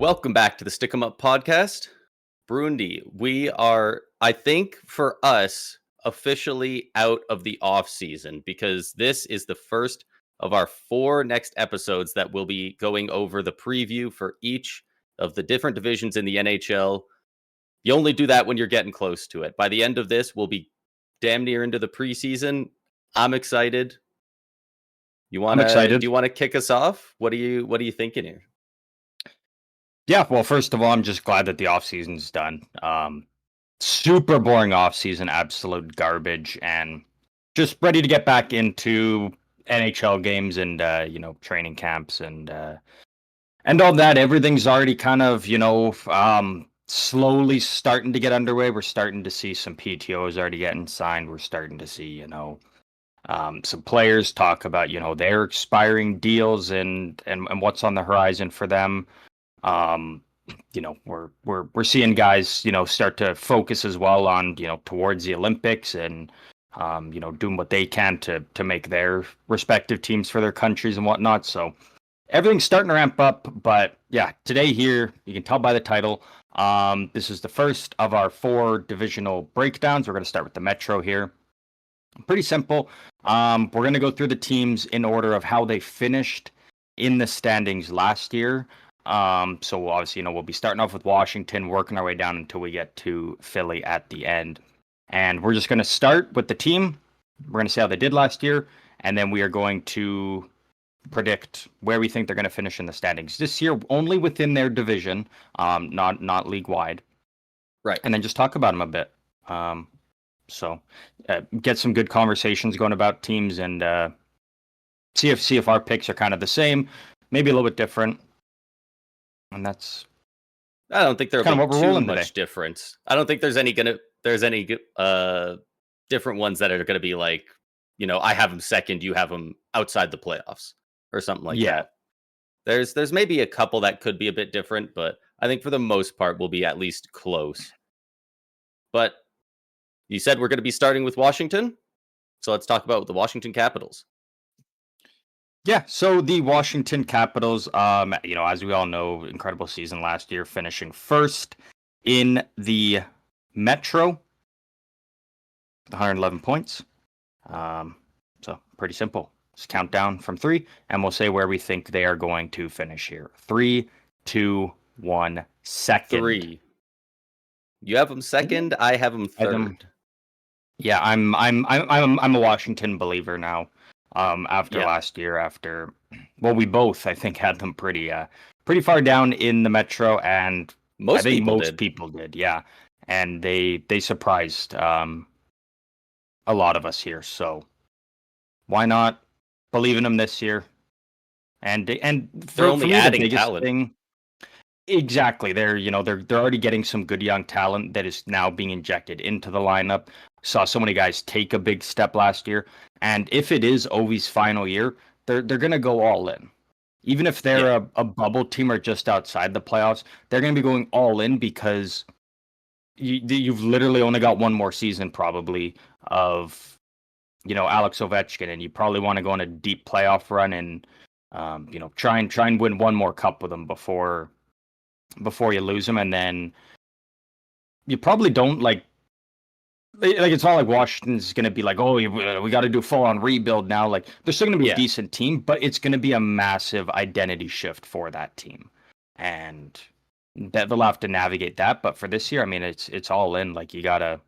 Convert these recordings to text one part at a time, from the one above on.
Welcome back to the Stick 'em Up podcast. Brundi, we are, I think, for us, officially out of the off season because this is the first of our four next episodes that will be going over the preview for each of the different divisions in the NHL. You only do that when you're getting close to it. By the end of this, we'll be damn near into the preseason. I'm excited. I'm excited. Do you want to kick us off? What are you thinking here? Yeah, well, first of all, I'm just glad that the offseason's done. Super boring offseason, absolute garbage, and just ready to get back into NHL games and training camps and all that. Everything's already kind of slowly starting to get underway. We're starting to see some PTOs already getting signed. We're starting to see some players talk about their expiring deals and what's on the horizon for them. We're seeing guys start to focus as well on towards the Olympics and doing what they can to make their respective teams for their countries and whatnot. So everything's starting to ramp up. But yeah, today here you can tell by the title. This is the first of our four divisional breakdowns. We're going to start with the Metro here. Pretty simple. We're going to go through the teams in order of how they finished in the standings last year. So obviously, we'll be starting off with Washington, working our way down until we get to Philly at the end. And we're just going to start with the team. We're going to see how they did last year, and then we are going to predict where we think they're going to finish in the standings this year, only within their division, not league wide. Right. And then just talk about them a bit. So get some good conversations going about teams and see if our picks are kind of the same, maybe a little bit different. And that's. I don't think there'll be too much difference. I don't think there's any different ones that are going to be like, I have them second, you have them outside the playoffs or something like that. There's maybe a couple that could be a bit different, but I think for the most part we'll be at least close. But you said we're going to be starting with Washington, so let's talk about the Washington Capitals. Yeah, so the Washington Capitals, as we all know, incredible season last year, finishing first in the Metro with 111 points. So pretty simple. Just count down from 3, and we'll say where we think they are going to finish here. 3, 2, 1, second. 3. You have them second. I have them third. Yeah, I'm a Washington believer now. After last year, we both, I think, had them pretty far down in the Metro, and most people did, yeah, and they surprised a lot of us here. So why not believe in them this year? And they're only adding talent. Exactly, they're already getting some good young talent that is now being injected into the lineup. Saw so many guys take a big step last year. And if it is Ovi's final year, they're going to go all in. Even if they're a bubble team or just outside the playoffs, they're going to be going all in because you've literally only got one more season probably of, Alex Ovechkin, and you probably want to go on a deep playoff run and, try and win one more cup with them before you lose them. And then you probably don't it's not like Washington's going to be like, oh, we got to do full-on rebuild now. Like, they're still going to be a decent team, but it's going to be a massive identity shift for that team. And they'll have to navigate that. But for this year, I mean, it's all in. Like, you gotta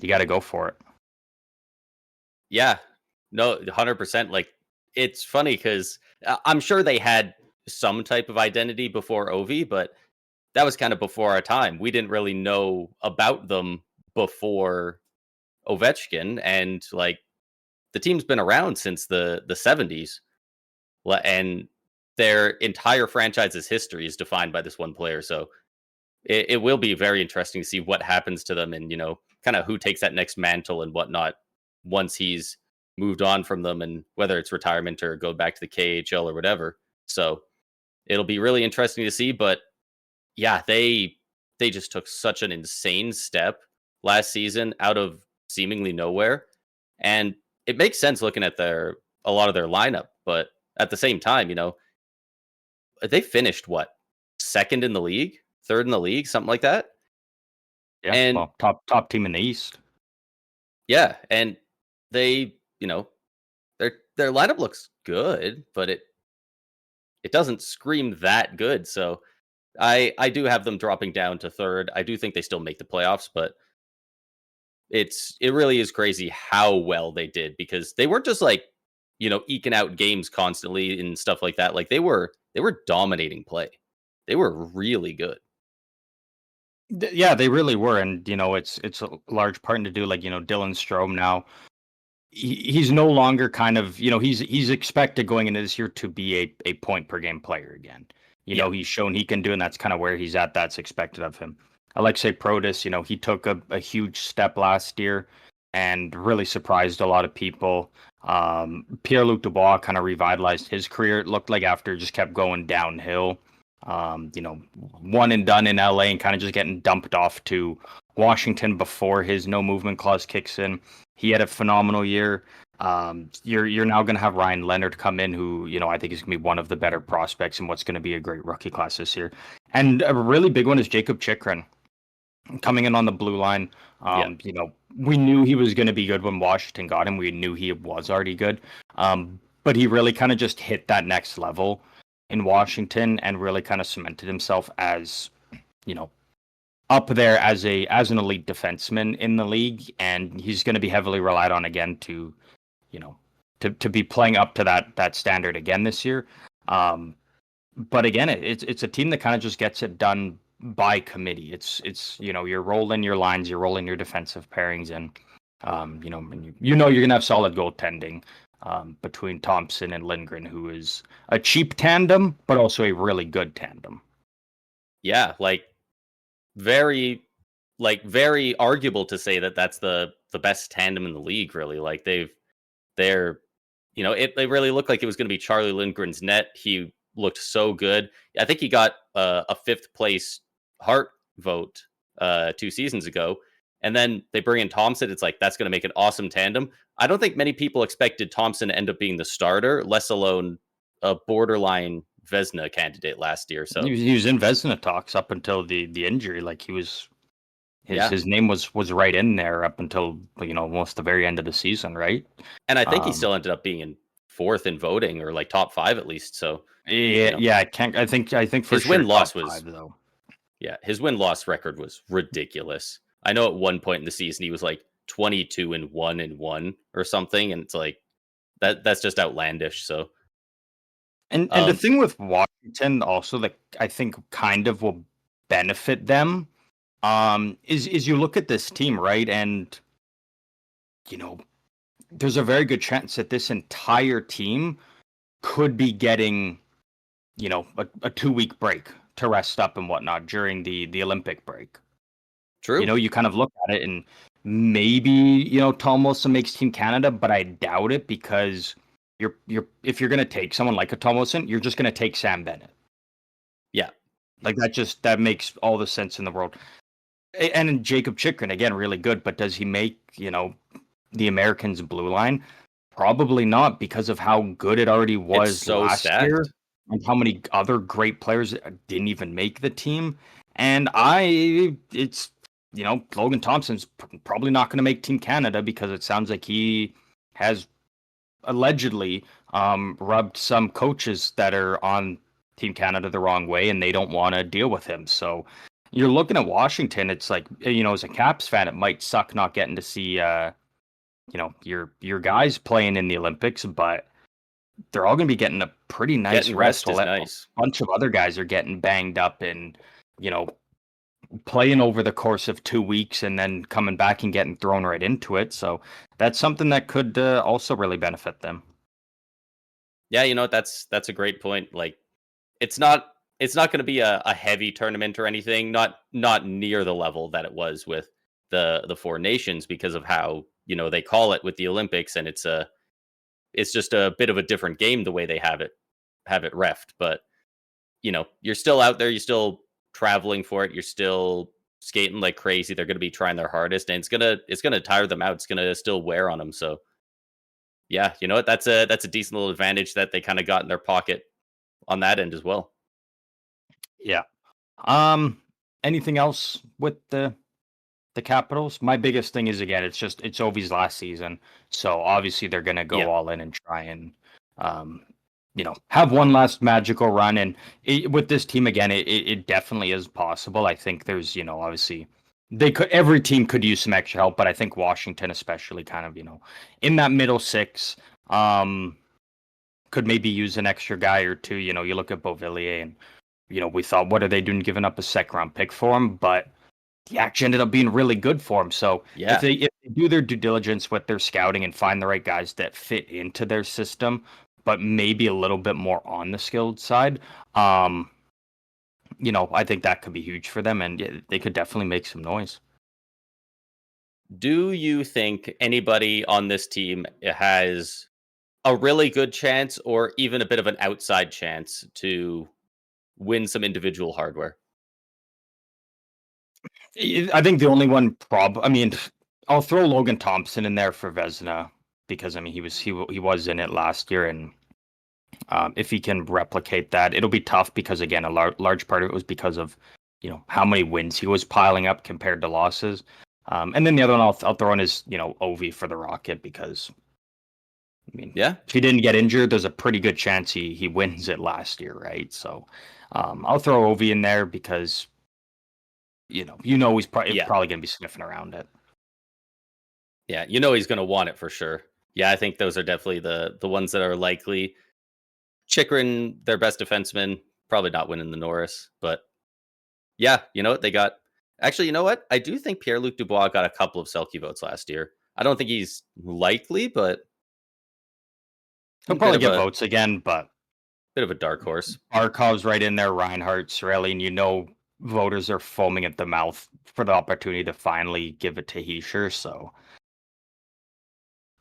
go for it. Yeah. No, 100%. Like, it's funny because I'm sure they had some type of identity before Ovi, but that was kind of before our time. We didn't really know about them before Ovechkin, and like the team's been around since the 70s, and their entire franchise's history is defined by this one player. So it will be very interesting to see what happens to them, and kind of who takes that next mantle and whatnot once he's moved on from them, and whether it's retirement or go back to the KHL or whatever. So it'll be really interesting to see. But yeah, they just took such an insane step last season out of seemingly nowhere. And it makes sense looking at a lot of their lineup. But at the same time, they finished second in the league, third in the league, something like that. Yeah, And well, top team in the East. yeah, and they, their lineup looks good, but it doesn't scream that good. So I do have them dropping down to third. I do think they still make the playoffs, but it really is crazy how well they did, because they weren't just like, eking out games constantly and stuff like that. Like they were dominating play. They were really good. Yeah, they really were, and it's a large part to do like Dylan Strome now. He's no longer kind of he's expected going into this year to be a point per game player again. Yeah. He's shown he can do, and that's kind of where he's at. That's expected of him. Alexei Protas, he took a huge step last year and really surprised a lot of people. Pierre-Luc Dubois kind of revitalized his career. It looked like after just kept going downhill. One and done in LA and kind of just getting dumped off to Washington before his no movement clause kicks in. He had a phenomenal year. You're now going to have Ryan Leonard come in, who I think is going to be one of the better prospects and what's going to be a great rookie class this year. And a really big one is Jacob Chikrin coming in on the blue line. Yeah. We knew he was going to be good when Washington got him. We knew he was already good, but he really kind of just hit that next level in Washington and really kind of cemented himself as up there as an elite defenseman in the league, and he's going to be heavily relied on again to to be playing up to that standard again this year. But again, it's a team that kind of just gets it done by committee. It's you're rolling your lines, you're rolling your defensive pairings, and you're gonna have solid goaltending between Thompson and Lindgren, who is a cheap tandem but also a really good tandem. Yeah, very arguable to say that that's the best tandem in the league, really. Like they're it really looked like it was going to be Charlie Lindgren's net. He looked so good. I think he got a fifth place Hart vote 2 seasons ago, and then they bring in Thompson. It's like that's going to make an awesome tandem. I don't think many people expected Thompson to end up being the starter, less alone a borderline Vezina candidate last year. So He was in Vezina talks up until the injury. Like he was, yeah, his name was right in there up until almost the very end of the season, right? and I think he still ended up being in fourth in voting, or like top five at least. So Yeah, I can't. I think for his sure win-loss top was five, though. yeah, his win-loss record was ridiculous. I know at one point in the season he was like 22-1-1 or something, and it's like that's just outlandish. So And the thing with Washington also that I think kind of will benefit them, is you look at this team, right? And there's a very good chance that this entire team could be getting, a 2-week break to rest up and whatnot during the Olympic break. true. You kind of look at it and maybe, Tom Wilson makes Team Canada, but I doubt it, because if you're going to take someone like a Tom Wilson, you're just going to take Sam Bennett. Yeah. Like that makes all the sense in the world. And Jacob Chikrin, again, really good, but does he make, the Americans' blue line? Probably not, because of how good it already was It's so last stacked. year and how many other great players didn't even make the team. And Logan Thompson's probably not going to make Team Canada, because it sounds like he has allegedly rubbed some coaches that are on Team Canada the wrong way, and they don't want to deal with him. So you're looking at Washington. It's like, as a Caps fan, it might suck not getting to see your guys playing in the Olympics, but they're all going to be getting a pretty nice Getting rest. rest is nice. A bunch of other guys are getting banged up and playing over the course of 2 weeks and then coming back and getting thrown right into it. So that's something that could also really benefit them. Yeah, that's a great point. Like it's not going to be a heavy tournament or anything, not near the level that it was with the Four Nations, because of how they call it with the Olympics, and it's just a bit of a different game the way they have it reffed. But you're still out there, you're still traveling for it, you're still skating like crazy. They're going to be trying their hardest, and it's gonna tire them out. It's gonna still wear on them. So yeah, you know what? That's a decent little advantage that they kind of got in their pocket on that end as well. Yeah. Anything else with the Capitals? My biggest thing is again, it's Ovi's last season, so obviously they're gonna go Yeah. all in and try and um, have one last magical run. And with this team again, it definitely is possible. I think there's obviously every team could use some extra help, but I think Washington especially kind of in that middle six could maybe use an extra guy or two. You look at Beauvillier and we thought, what are they doing giving up a second round pick for him? But he actually ended up being really good for him. So if Yeah. they do their due diligence with their scouting and find the right guys that fit into their system, but maybe a little bit more on the skilled side, I think that could be huge for them, and they could definitely make some noise. Do you think anybody on this team has a really good chance or even a bit of an outside chance to win some individual hardware? I think the only one I mean, I'll throw Logan Thompson in there for Vezina because I mean he was in it last year, and if he can replicate that, it'll be tough because again, a large part of it was because of how many wins he was piling up compared to losses. And then the other one I'll throw in is Ovi for the Rocket because I mean Yeah. if he didn't get injured, there's a pretty good chance he wins it last year, right? So I'll throw Ovi in there because he's Yeah. probably going to be sniffing around it. Yeah. He's going to want it for sure. Yeah. I think those are definitely the ones that are likely. Chikrin, their best defenseman, probably not winning the Norris, but yeah, they got. Actually, you know what? I do think Pierre-Luc Dubois got a couple of Selke votes last year. I don't think he's likely, but He'll a bit probably of get a votes again, but dark horse. Barkov's right in there, Reinhardt, Cirelli, and voters are foaming at the mouth for the opportunity to finally give it to Heischer. So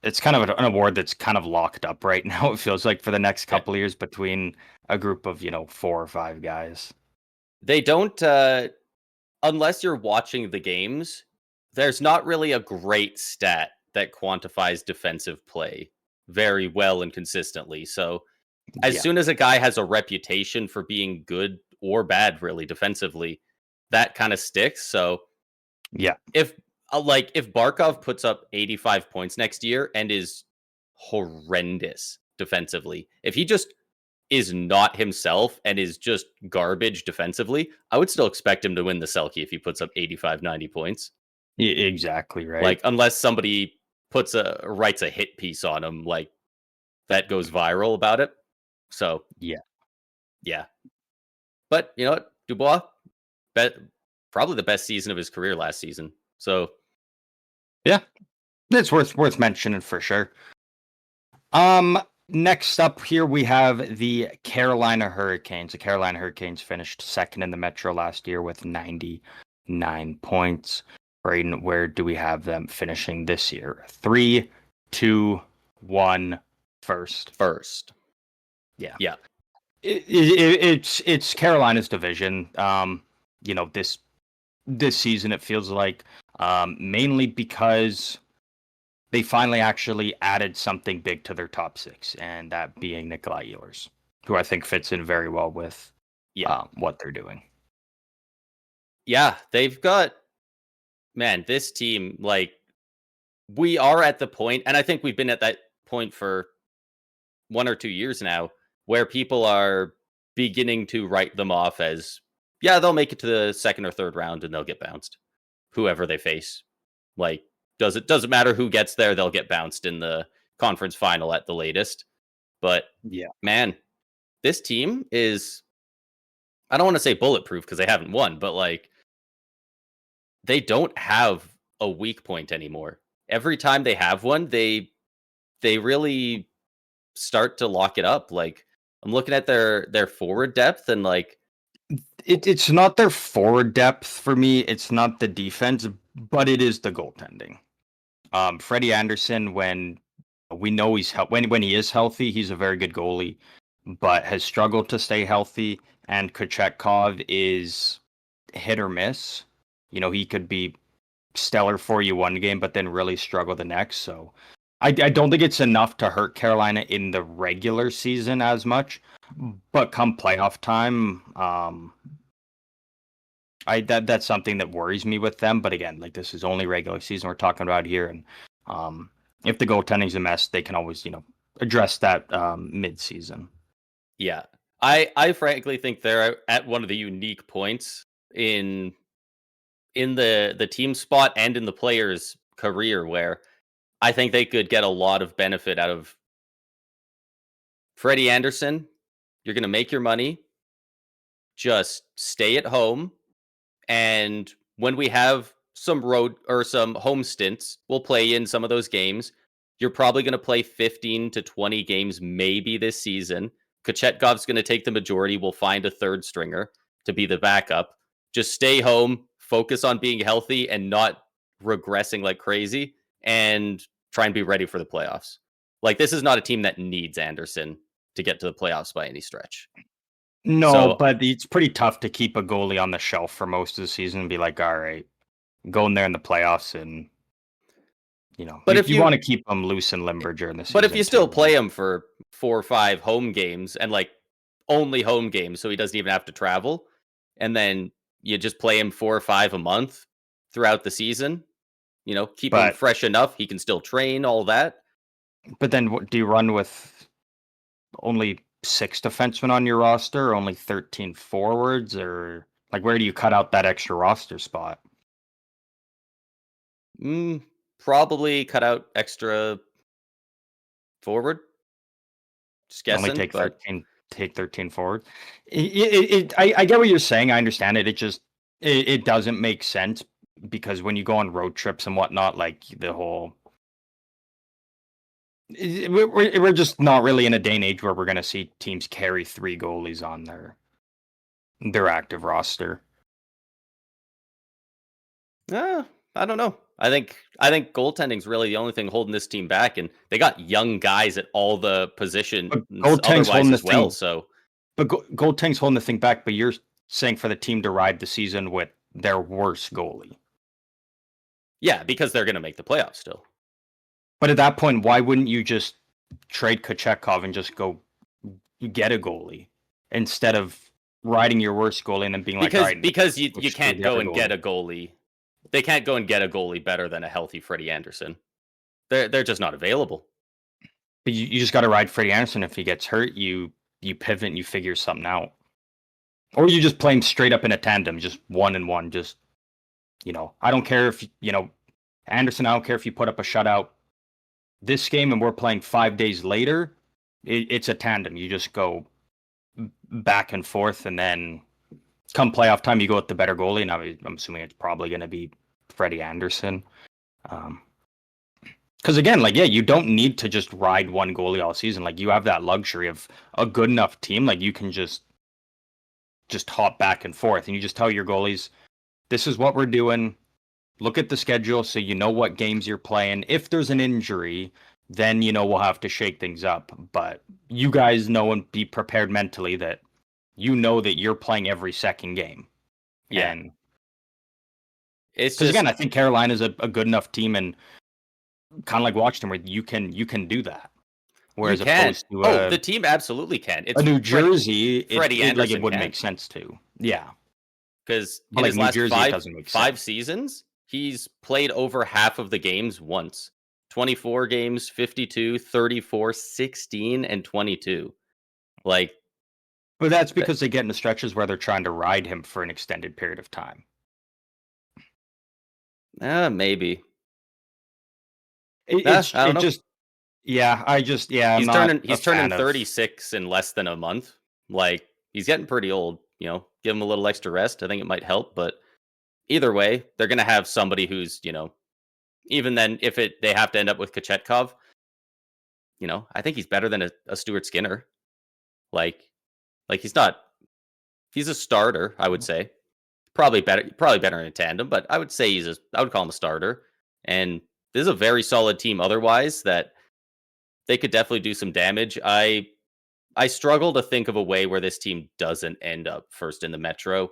it's kind of an award that's kind of locked up right now. It feels like for the next Yeah. couple of years between a group of 4 or 5 guys. They don't, unless you're watching the games. There's not really a great stat that quantifies defensive play very well and consistently. So as Yeah, soon as a guy has a reputation for being good or bad, really defensively, that kind of sticks. So yeah, if if Barkov puts up 85 points next year and is horrendous defensively, if he just is not himself and is just garbage defensively, I would still expect him to win the Selkie if he puts up 85, 90 points. exactly right. Like unless somebody writes a hit piece on him, like that goes viral about it. So Yeah, yeah. But you know what? Dubois, bet probably the best season of his career last season. So yeah, it's worth mentioning for sure. Next up here we have the Carolina Hurricanes. The Carolina Hurricanes finished second in the Metro last year with 99 points. Braden, where do we have them finishing this year? 3, 2, 1, first. first. Yeah. Yeah. It's Carolina's division. This season it feels like mainly because they finally actually added something big to their top 6, and that being Nikolai Ehlers, who I think fits in very well with Yeah. what they're doing. Yeah. They've got, man, this team, like, we are at the point, and I think we've been at that point for 1 or 2 years now, where people are beginning to write them off as, yeah, they'll make it to the second or third round and they'll get bounced, whoever they face. Like, doesn't matter who gets there, they'll get bounced in the conference final at the latest. But Yeah. man, this team is, I don't want to say bulletproof because they haven't won, but like they don't have a weak point anymore. Every time they have one, they really start to lock it up. Like I'm looking at their forward depth and like It's not their forward depth for me. It's not the defense, but it is the goaltending. Freddie Anderson, when we know when he is healthy, he's a very good goalie, but has struggled to stay healthy. And Kochetkov is hit or miss. He could be stellar for you one game, but then really struggle the next. So I don't think it's enough to hurt Carolina in the regular season as much, but come playoff time, That's something that worries me with them. But again, like this is only regular season we're talking about here, and if the goaltending's a mess, they can always address that mid-season. Yeah. I frankly think they're at one of the unique points in the team spot and in the player's career where I think they could get a lot of benefit out of Freddie Anderson. You're going to make your money. Just stay at home. And when we have some road or some home stints, we'll play in some of those games. You're probably going to play 15 to 20 games maybe this season. Kochetkov's going to take the majority. We'll find a third stringer to be the backup. Just stay home, focus on being healthy and not regressing like crazy, and try and be ready for the playoffs. Like, this is not a team that needs Anderson to get to the playoffs by any stretch. No, So, but it's pretty tough to keep a goalie on the shelf for most of the season and be like, all right, go in there in the playoffs and but if you you want to keep them loose and limber during the season. but if you still too. play him for 4 or 5 home games and like only home games, so he doesn't even have to travel, and then you just play him 4 or 5 a month throughout the season, keep him But fresh enough, he can still train, all that. but then do you run with only 6 defensemen on your roster, or only 13 forwards, or like where do you cut out that extra roster spot? Probably cut out extra forward. Just Only guessing, take but 13 forward. I get what you're saying. I understand it. It doesn't make sense because when you go on road trips and whatnot, like the whole we're just not really in a day and age where we're going to see teams carry 3 goalies on their active roster. I don't know. I think goaltending's really the only thing holding this team back, and they got young guys at all the positions Goaltending's otherwise holding the as well. thing, So, but goaltending's holding the thing back. But you're saying for the team to ride the season with their worst goalie. yeah, because they're going to make the playoffs still. But at that point, why wouldn't you just trade Kochetkov and just go get a goalie instead of riding your worst goalie and then being like, all right, Because you let's can't screw the go other and goalie. get a goalie. They can't go and get a goalie better than a healthy Freddie Anderson. They're just not available. But you just got to ride Freddie Anderson. If he gets hurt, you pivot and you figure something out, or you just play him straight up in a tandem, just 1-1. Just I don't care if Anderson. I don't care if you put up a shutout this game and we're playing 5 days later. It's a tandem. You just go back and forth, and then come playoff time, you go with the better goalie. And I'm assuming it's probably going to be Freddie Anderson. Because again, like, yeah, you don't need to just ride one goalie all season. Like, you have that luxury of a good enough team. Like, you can just hop back and forth, and you just tell your goalies, this is what we're doing. Look at the schedule so you know what games you're playing. If there's an injury, then we'll have to shake things up. But you guys know and be prepared mentally that that you're playing every second game. Yeah. And it's because just, again, I think Carolina's a good enough team, and kind of like Washington, where you can do that. Whereas opposed to the team absolutely can. It's a New Jersey, Freddie Anderson it wouldn't can. make sense to. Yeah. Because in like his New last Jersey, it doesn't make five sense. seasons, he's played over half of the games once. 24 games, 52, 34, 16, and 22. Like, But that's because they get into stretches where they're trying to ride him for an extended period of time. Maybe. He's turning 36 in less than a month. Like, he's getting pretty old. Give him a little extra rest. I think it might help. But either way, they're going to have somebody who's, even then, if they have to end up with Kochetkov, I think he's better than a Stuart Skinner. Like he's not. He's a starter, I would say. Probably better in a tandem, but I would say I would call him a starter. And this is a very solid team otherwise that they could definitely do some damage. I struggle to think of a way where this team doesn't end up first in the Metro.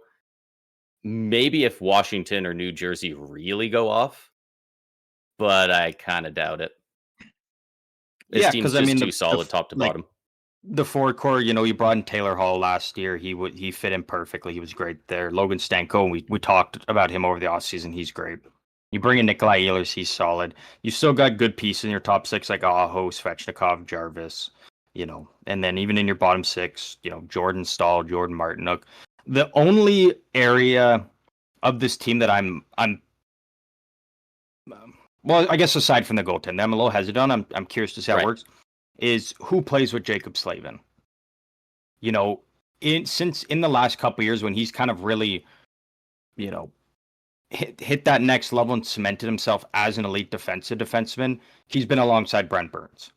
Maybe if Washington or New Jersey really go off, but I kind of doubt it. This team's just too solid top to bottom. the forward core, you brought in Taylor Hall last year. He fit in perfectly. He was great there. Logan Stanko, we talked about him over the offseason. He's great. You bring in Nikolai Ehlers, he's solid. You still got good pieces in your top six like Aho, Svechnikov, Jarvis, and then even in your bottom six, Jordan Stahl, Jordan Martinook. The only area of this team that I'm well, I guess aside from the goaltender, I'm a little hesitant. I'm curious to see how it works. Is who plays with Jacob Slavin? Since in the last couple of years when he's kind of really, hit that next level and cemented himself as an elite defenseman, he's been alongside Brent Burns.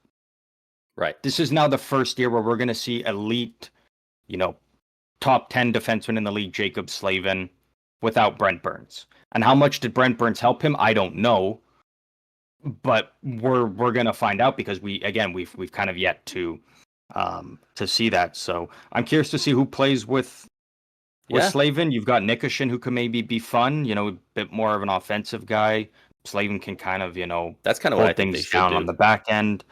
Right. This is now the first year where we're going to see elite, top 10 defenseman in the league, Jacob Slavin, without Brent Burns. And how much did Brent Burns help him? I don't know. But we're going to find out because we've kind of yet to see that. So I'm curious to see who plays with Slavin. You've got Nikishin, who could maybe be fun, a bit more of an offensive guy. Slavin can kind of, that's kind of what I think things down on the back end.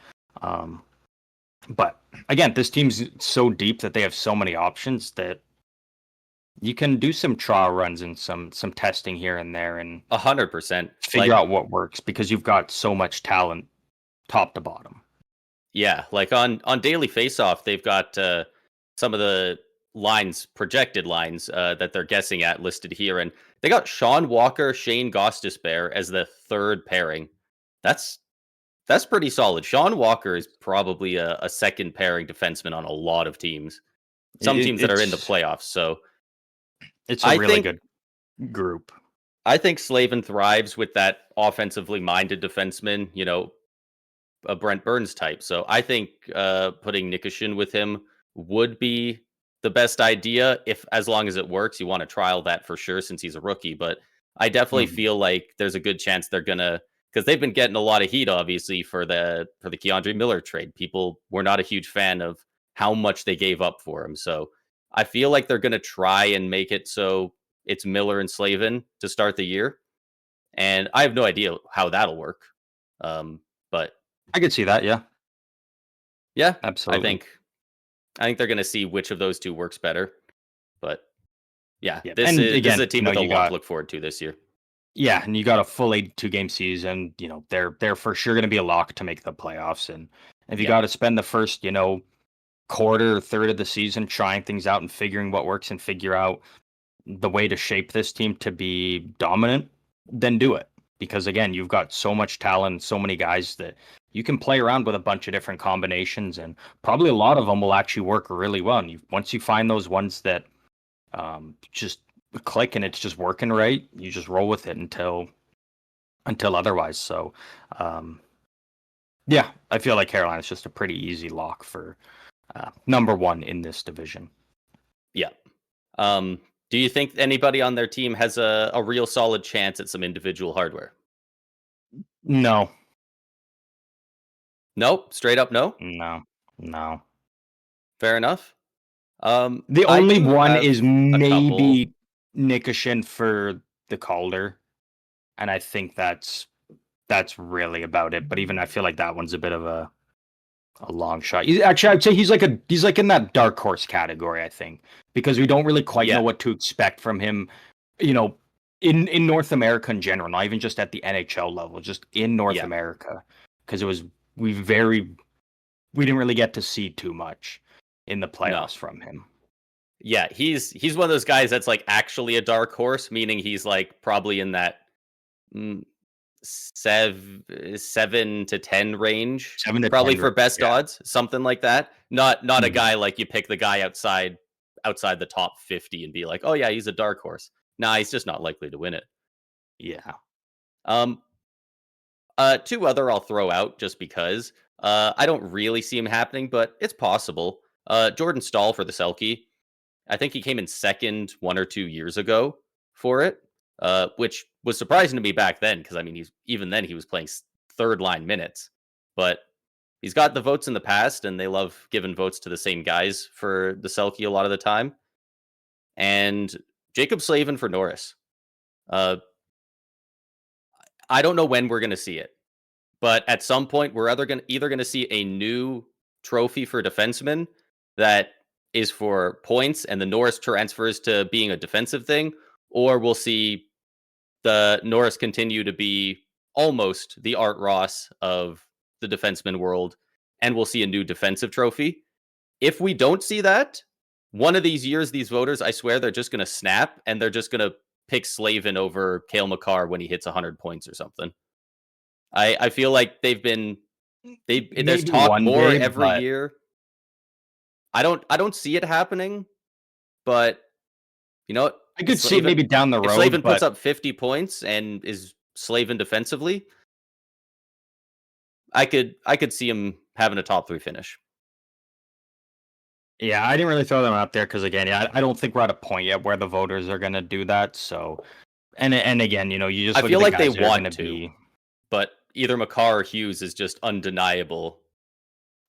But again, this team's so deep that they have so many options that you can do some trial runs and some testing here and there and 100% figure out what works because you've got so much talent top to bottom. Yeah, like on Daily Faceoff, they've got some of the projected lines that they're guessing at listed here, and they got Sean Walker, Shane Gostisbehere as the third pairing. That's pretty solid. Sean Walker is probably a second pairing defenseman on a lot of teams. Some teams that are in the playoffs. So it's a really good group. I think Slavin thrives with that offensively minded defenseman, a Brent Burns type. So I think putting Nikishin with him would be the best idea as long as it works. You want to trial that for sure since he's a rookie, but I definitely feel like there's a good chance they're gonna, because they've been getting a lot of heat obviously for the Keandre Miller trade. People were not a huge fan of how much they gave up for him. So I feel like they're gonna try and make it so it's Miller and Slavin to start the year. And I have no idea how that'll work. But I could see that, yeah. Yeah, absolutely. I think they're going to see which of those two works better. But yeah, this is a team with a lot to look forward to this year. Yeah, and you got a full 82-game season. They're for sure going to be a lock to make the playoffs. And if you got to spend the first, quarter, third of the season trying things out and figuring what works and figure out the way to shape this team to be dominant, then do it. Because again, you've got so much talent, so many guys that you can play around with a bunch of different combinations, and probably a lot of them will actually work really well. And once you find those ones that just click and it's just working right, you just roll with it until otherwise. So, yeah, I feel like Carolina's just a pretty easy lock for number one in this division. Yeah. Do you think anybody on their team has a real solid chance at some individual hardware? No. Nope. Straight up no? No. Fair enough. The only one is maybe Nikishin for the Calder. And I think that's really about it. But even I feel like that one's a bit of a long shot. Actually, I'd say he's like in that dark horse category, I think, because we don't really quite know what to expect from him, in North America in general, not even just at the NHL level, just in North America, because we didn't really get to see too much in the playoffs from him. Yeah, he's one of those guys that's like actually a dark horse, meaning he's like probably in that 7 to 10 range, probably for best odds, something like that. Not a guy like you pick the guy outside the top 50 and be like, oh yeah, he's a dark horse. Nah, he's just not likely to win it. Yeah. Two other I'll throw out just because I don't really see him happening, but it's possible. Jordan Stahl for the Selke. I think he came in second 1 or 2 years ago for it, which was surprising to me back then because I mean he was playing third line minutes, but he's got the votes in the past, and they love giving votes to the same guys for the Selke a lot of the time. And Jacob Slavin for Norris. I don't know when we're going to see it, but at some point we're either going to see a new trophy for defensemen, that is for points and the Norris transfers to being a defensive thing, or we'll see the Norris continue to be almost the Art Ross of the defenseman world, and we'll see a new defensive trophy. If we don't see that, one of these years, these voters, I swear, they're just going to snap and they're just going to pick Slavin over Cale Makar when he hits 100 points or something. I feel like there's Maybe talk one more day, every but year. I don't see it happening, but you know what? I could see it maybe down the If road. Slavin puts But up 50 points and is Slavin defensively, I could see him having a top 3 finish. yeah, I didn't really throw them out there because again, yeah, I don't think we're at a point yet where the voters are gonna do that. So, and again, you just I look feel at the like they guys that are want gonna to, be. but either Makar or Hughes is just undeniable.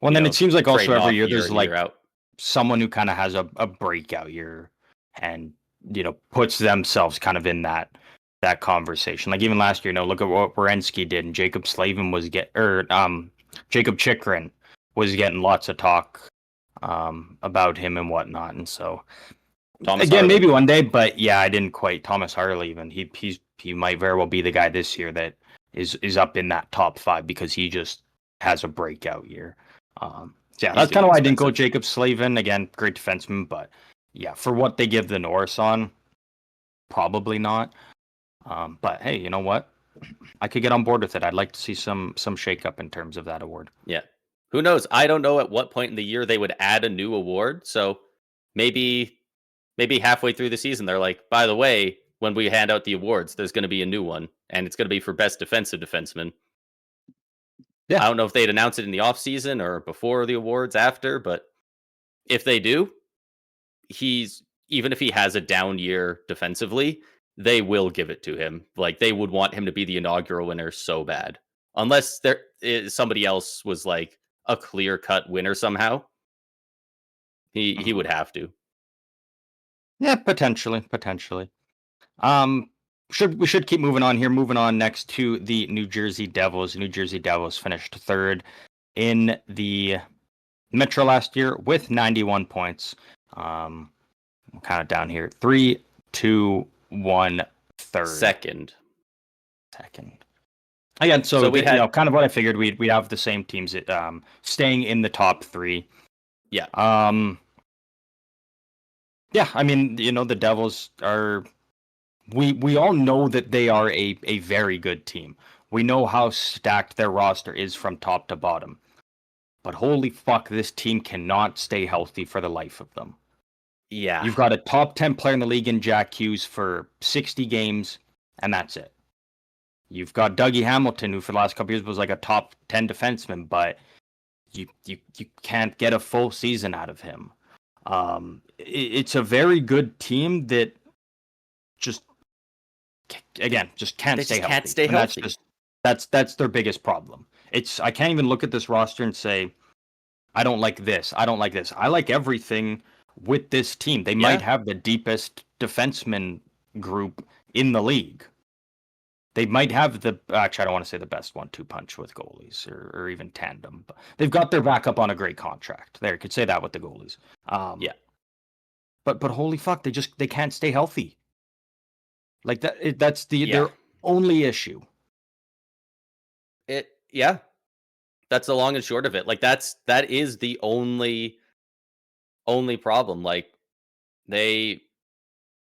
Well, and then it seems like also Trading every off year year there's in, year like out. someone who kind of has a breakout year and puts themselves kind of in that conversation. Like even last year, look at what Werenski did, and Jacob Slavin was Jacob Chikrin was getting lots of talk about him and whatnot. And so Thomas again, Harley. maybe one day, but yeah, I didn't quite Thomas Harley even. He might very well be the guy this year that is up in that top 5 because he just has a breakout year. Yeah, that's kind of why I didn't go Jacob Slavin. Again, great defenseman, but yeah, for what they give the Norris on, probably not. But hey, you know what? I could get on board with it. I'd like to see some shakeup in terms of that award. Yeah. Who knows? I don't know at what point in the year they would add a new award. So maybe halfway through the season they're like, by the way, when we hand out the awards, there's going to be a new one, and it's going to be for best defensive defenseman. Yeah. I don't know if they'd announce it in the offseason or before the awards, after, but if they do, even if he has a down year defensively, they will give it to him. Like they would want him to be the inaugural winner so bad, unless somebody else was like a clear cut winner somehow. He would have to. Yeah, potentially. We should keep moving on here. Moving on next to the New Jersey Devils. New Jersey Devils finished 3rd in the Metro last year with 91 points. We'll count it down here. 3, 2, 1, third. Second. Again, so we had kind of what I figured. We'd have the same teams staying in the top 3. Yeah. Yeah, I mean, the Devils are. We all know that they are a very good team. We know how stacked their roster is from top to bottom. But holy fuck, this team cannot stay healthy for the life of them. Yeah. You've got a top 10 player in the league in Jack Hughes for 60 games, and that's it. You've got Dougie Hamilton, who for the last couple years was like a top 10 defenseman, but you can't get a full season out of him. It's a very good team that just can't stay healthy. Can't stay healthy. That's their biggest problem. I can't even look at this roster and say, I don't like this. I don't like this. I like everything with this team. They might have the deepest defenseman group in the league. They might have actually, I don't want to say the best 1-2 punch with goalies or even tandem, but they've got their backup on a great contract. There, you could say that with the goalies. Yeah. But holy fuck, they can't stay healthy. Like that's their only issue. That's the long and short of it. Like that is the only problem. Like they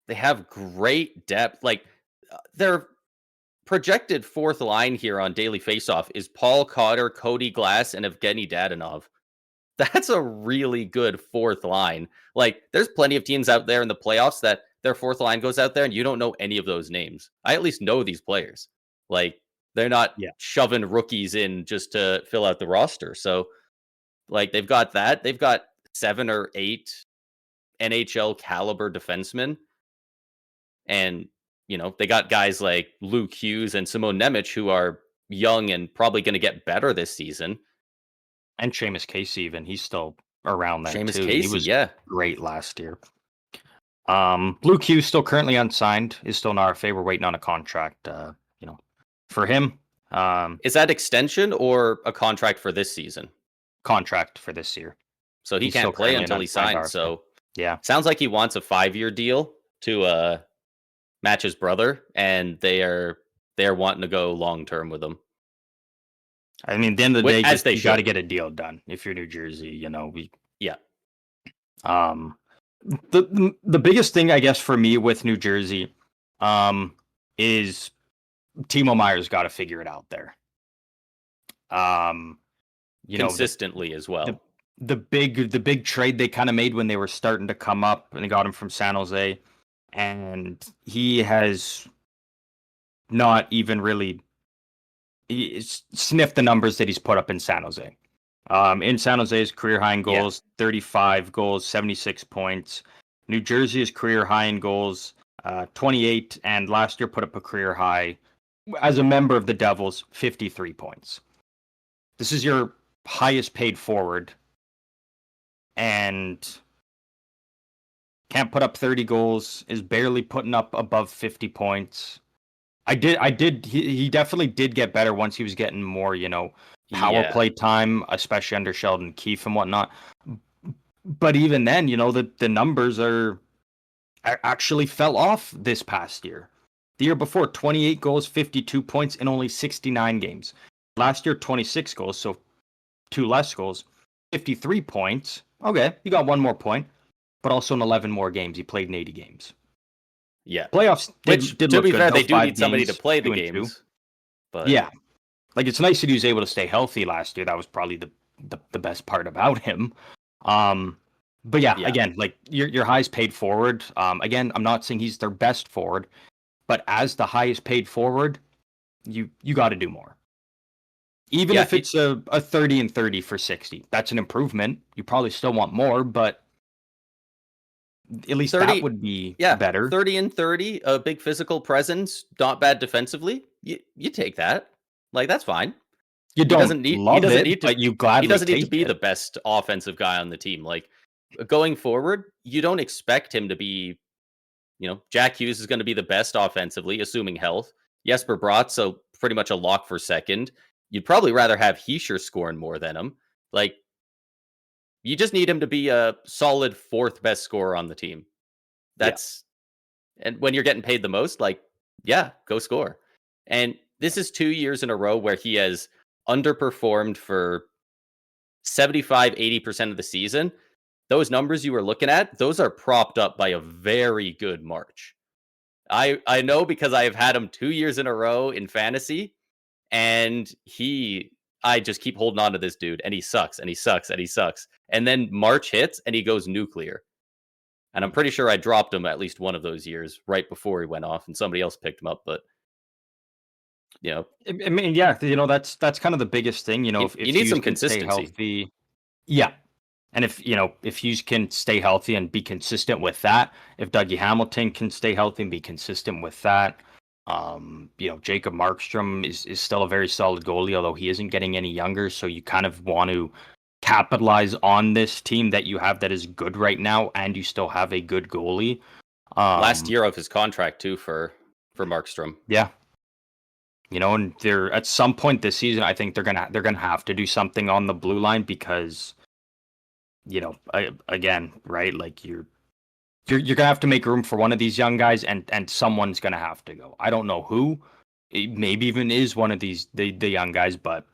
have great depth. Like their projected 4th line here on Daily Faceoff is Paul Cotter, Cody Glass, and Evgeny Dadonov. That's a really good 4th line. Like there's plenty of teams out there in the playoffs that their 4th line goes out there and you don't know any of those names. I at least know these players. Like they're not shoving rookies in just to fill out the roster. So like they've got that. They've got 7 or 8 NHL caliber defensemen. And, they got guys like Luke Hughes and Simone Nemec who are young and probably going to get better this season. And Seamus Casey, even he's still around there Seamus too. Casey, he was great last year. Luke Hughes still currently unsigned, is still in RFA. We're waiting on a contract. For him. Is that extension or a contract for this season? Contract for this year. so he He's still can't play currently an until he unsigned signs. RFA. So Yeah. sounds like he wants a 5-year deal to match his brother, and they're wanting to go long term with him. I mean, at the end of the day, As just they you got to should. get a deal done. If you're New Jersey, Yeah. um, the biggest thing I guess for me with New Jersey, is Timo Meyer's got to figure it out there. Um, the Consistently as the well. the big trade they kind of made when they were starting to come up, and they got him from San Jose, and he has not even really sniffed the numbers that he's put up in San Jose. In San Jose's career high in goals, 35 goals, 76 points. New Jersey is career high in goals, 28, and last year put up a career high as a member of the Devils, 53 points. This is your highest paid forward, and can't put up 30 goals, is barely putting up above 50 points. He definitely did get better once he was getting more, power play time, especially under Sheldon Keefe and whatnot. But even then, the numbers actually fell off this past year. The year before, 28 goals, 52 points in only 69 games. Last year, 26 goals, so 2 less goals, 53 points. Okay, he got 1 more point, but also in 11 more games. He played in 80 games. Yeah. Playoffs Which, did to look be good, fair, though, they do 5 need somebody to games, play the 2-2. games. But yeah, like it's nice that he was able to stay healthy last year. That was probably the best part about him. But yeah, again, like your highest paid forward. Again, I'm not saying he's their best forward, but as the highest paid forward, you got to do more. Even if it's a 30 and 30 for 60, that's an improvement. You probably still want more, but at least 30, that would be better. 30 and 30, a big physical presence, not bad defensively. You take that. Like, that's fine. You don't love it, but you gladly he doesn't need to take be it. the best offensive guy on the team. Like, going forward, you don't expect him to be, Jack Hughes is going to be the best offensively, assuming health. Jesper Bratt, so pretty much a lock for second. You'd probably rather have Heischer scoring more than him. Like, you just need him to be a solid 4th best scorer on the team. And when you're getting paid the most, like, go score. And this is 2 years in a row where he has underperformed for 75-80% of the season. Those numbers you were looking at, those are propped up by a very good March. I know because I have had him 2 years in a row in fantasy, and I just keep holding on to this dude, and he sucks, and he sucks, and he sucks. And then March hits, and he goes nuclear. And I'm pretty sure I dropped him at least one of those years right before he went off, and somebody else picked him up. But I mean, yeah, that's kind of the biggest thing. If you need Hughes some can stay consistency. healthy, and if Hughes can stay healthy and be consistent with that, if Dougie Hamilton can stay healthy and be consistent with that, Jacob Markstrom is still a very solid goalie, although he isn't getting any younger. So you kind of want to capitalize on this team that you have that is good right now, and you still have a good goalie. Last year of his contract too for Markstrom. Yeah. And they're at some point this season, I think they're gonna have to do something on the blue line because, again, right? Like you're gonna have to make room for one of these young guys, and someone's gonna have to go. I don't know who. It maybe even is one of these the young guys, but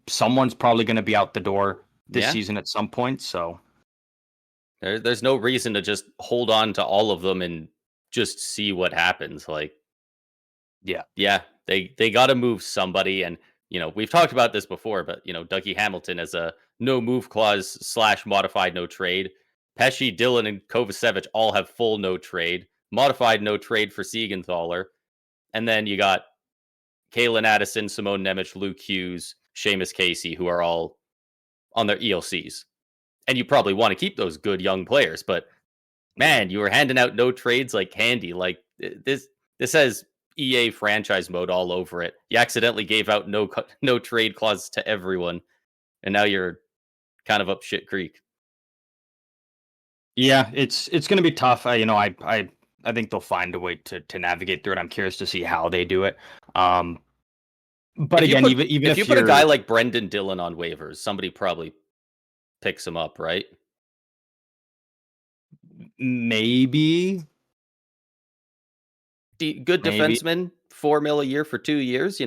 someone's probably gonna be out the door this season at some point. So there's no reason to just hold on to all of them and just see what happens. Like, they got to move somebody, and we've talked about this before, but Dougie Hamilton as a no move clause / modified no trade. Pesci, Dillon, and Kovacevic all have full no trade, modified no trade for Siegenthaler, and then you got Kalen Addison, Simone Nemec, Luke Hughes, Seamus Casey, who are all on their ELCs. And you probably want to keep those good young players, but man, you were handing out no trades like candy. Like this has EA franchise mode all over it. You accidentally gave out no trade clauses to everyone, and now you're kind of up shit creek. Yeah, it's going to be tough. I think they'll find a way to navigate through it. I'm curious to see how they do it. But again, even if you put a guy like Brendan Dillon on waivers, somebody probably picks him up, right? Maybe. Good defenseman, $4 million a year for 2 years.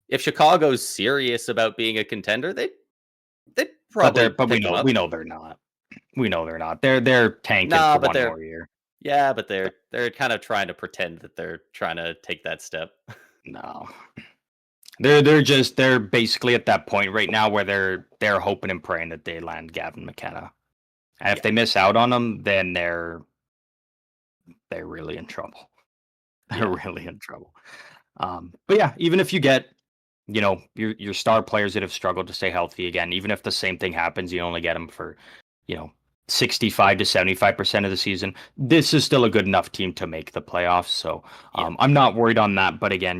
If Chicago's serious about being a contender, they'd probably But pick him we up. know they're not. We know they're not. They're tanking Nah, for but one more year. yeah, but they're kind of trying to pretend that they're trying to take that step. No. They're basically at that point right now where they're hoping and praying that they land Gavin McKenna. And if Yeah. they miss out on him, then they're really in trouble. They're really in trouble. But yeah, even if you get, your star players that have struggled to stay healthy again, even if the same thing happens, you only get them for, 65 to 75% of the season. This is still a good enough team to make the playoffs. So Yeah. I'm not worried on that. But again,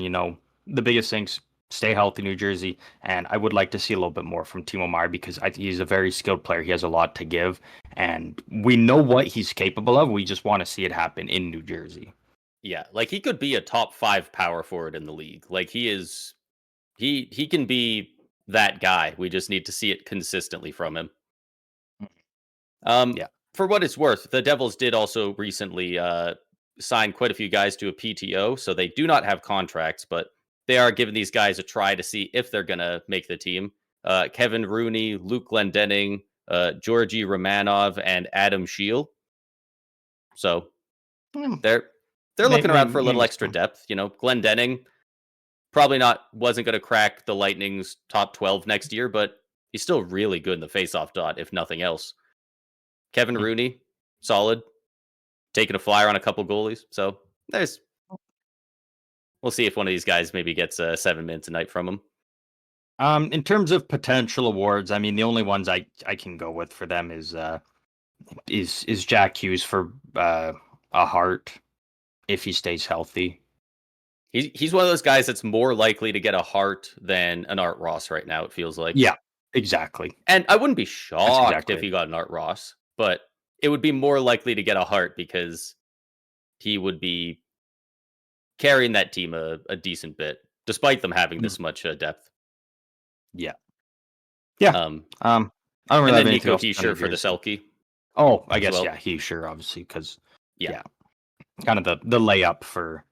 the biggest things, stay healthy, New Jersey. And I would like to see a little bit more from Timo Meier because he's a very skilled player. He has a lot to give. And we know what he's capable of. We just want to see it happen in New Jersey. Yeah, like he could be a top 5 power forward in the league. Like he can be that guy. We just need to see it consistently from him. Yeah. For what it's worth, the Devils did also recently sign quite a few guys to a PTO, so they do not have contracts, but they are giving these guys a try to see if they're going to make the team. Kevin Rooney, Luke Glendening, Georgi Romanov, and Adam Scheel. So they're looking around for a little extra depth. Glendening probably wasn't going to crack the Lightning's top 12 next year, but he's still really good in the faceoff dot, if nothing else. Kevin Rooney, solid, taking a flyer on a couple goalies. So we'll see if one of these guys maybe gets 7 minutes a night from him. In terms of potential awards, I mean, the only ones I can go with for them is Jack Hughes for a Hart if he stays healthy. He's one of those guys that's more likely to get a Hart than an Art Ross right now, it feels like. Yeah, exactly. And I wouldn't be shocked if he got an Art Ross, but it would be more likely to get a Hart because he would be carrying that team a decent bit, despite them having this much depth. Yeah. Yeah. I don't really have anything else. Hischier for the Selke. Oh, I guess, yeah, Hischier, obviously, because, yeah, kind of the layup for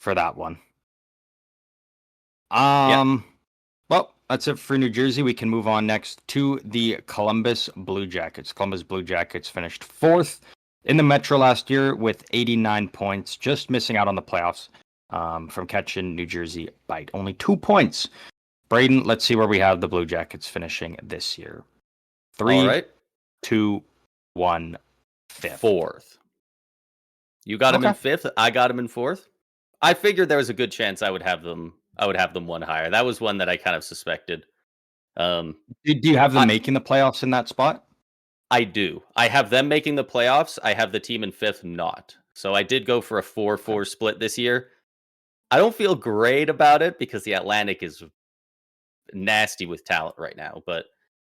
that one. Well, that's it for New Jersey. We can move on next to the Columbus Blue Jackets. Columbus Blue Jackets finished 4th in the Metro last year with 89 points, just missing out on the playoffs from catching New Jersey by only 2 points. Braden, let's see where we have the Blue Jackets finishing this year. 3, 2, 1, 5th. 4th. You got him in 5th. I got him in 4th. I figured there was a good chance I would have them one higher. That was one that I kind of suspected. Do you have them making the playoffs in that spot? I do. I have them making the playoffs. I have the team in 5th not. So I did go for a 4-4 split this year. I don't feel great about it because the Atlantic is nasty with talent right now. But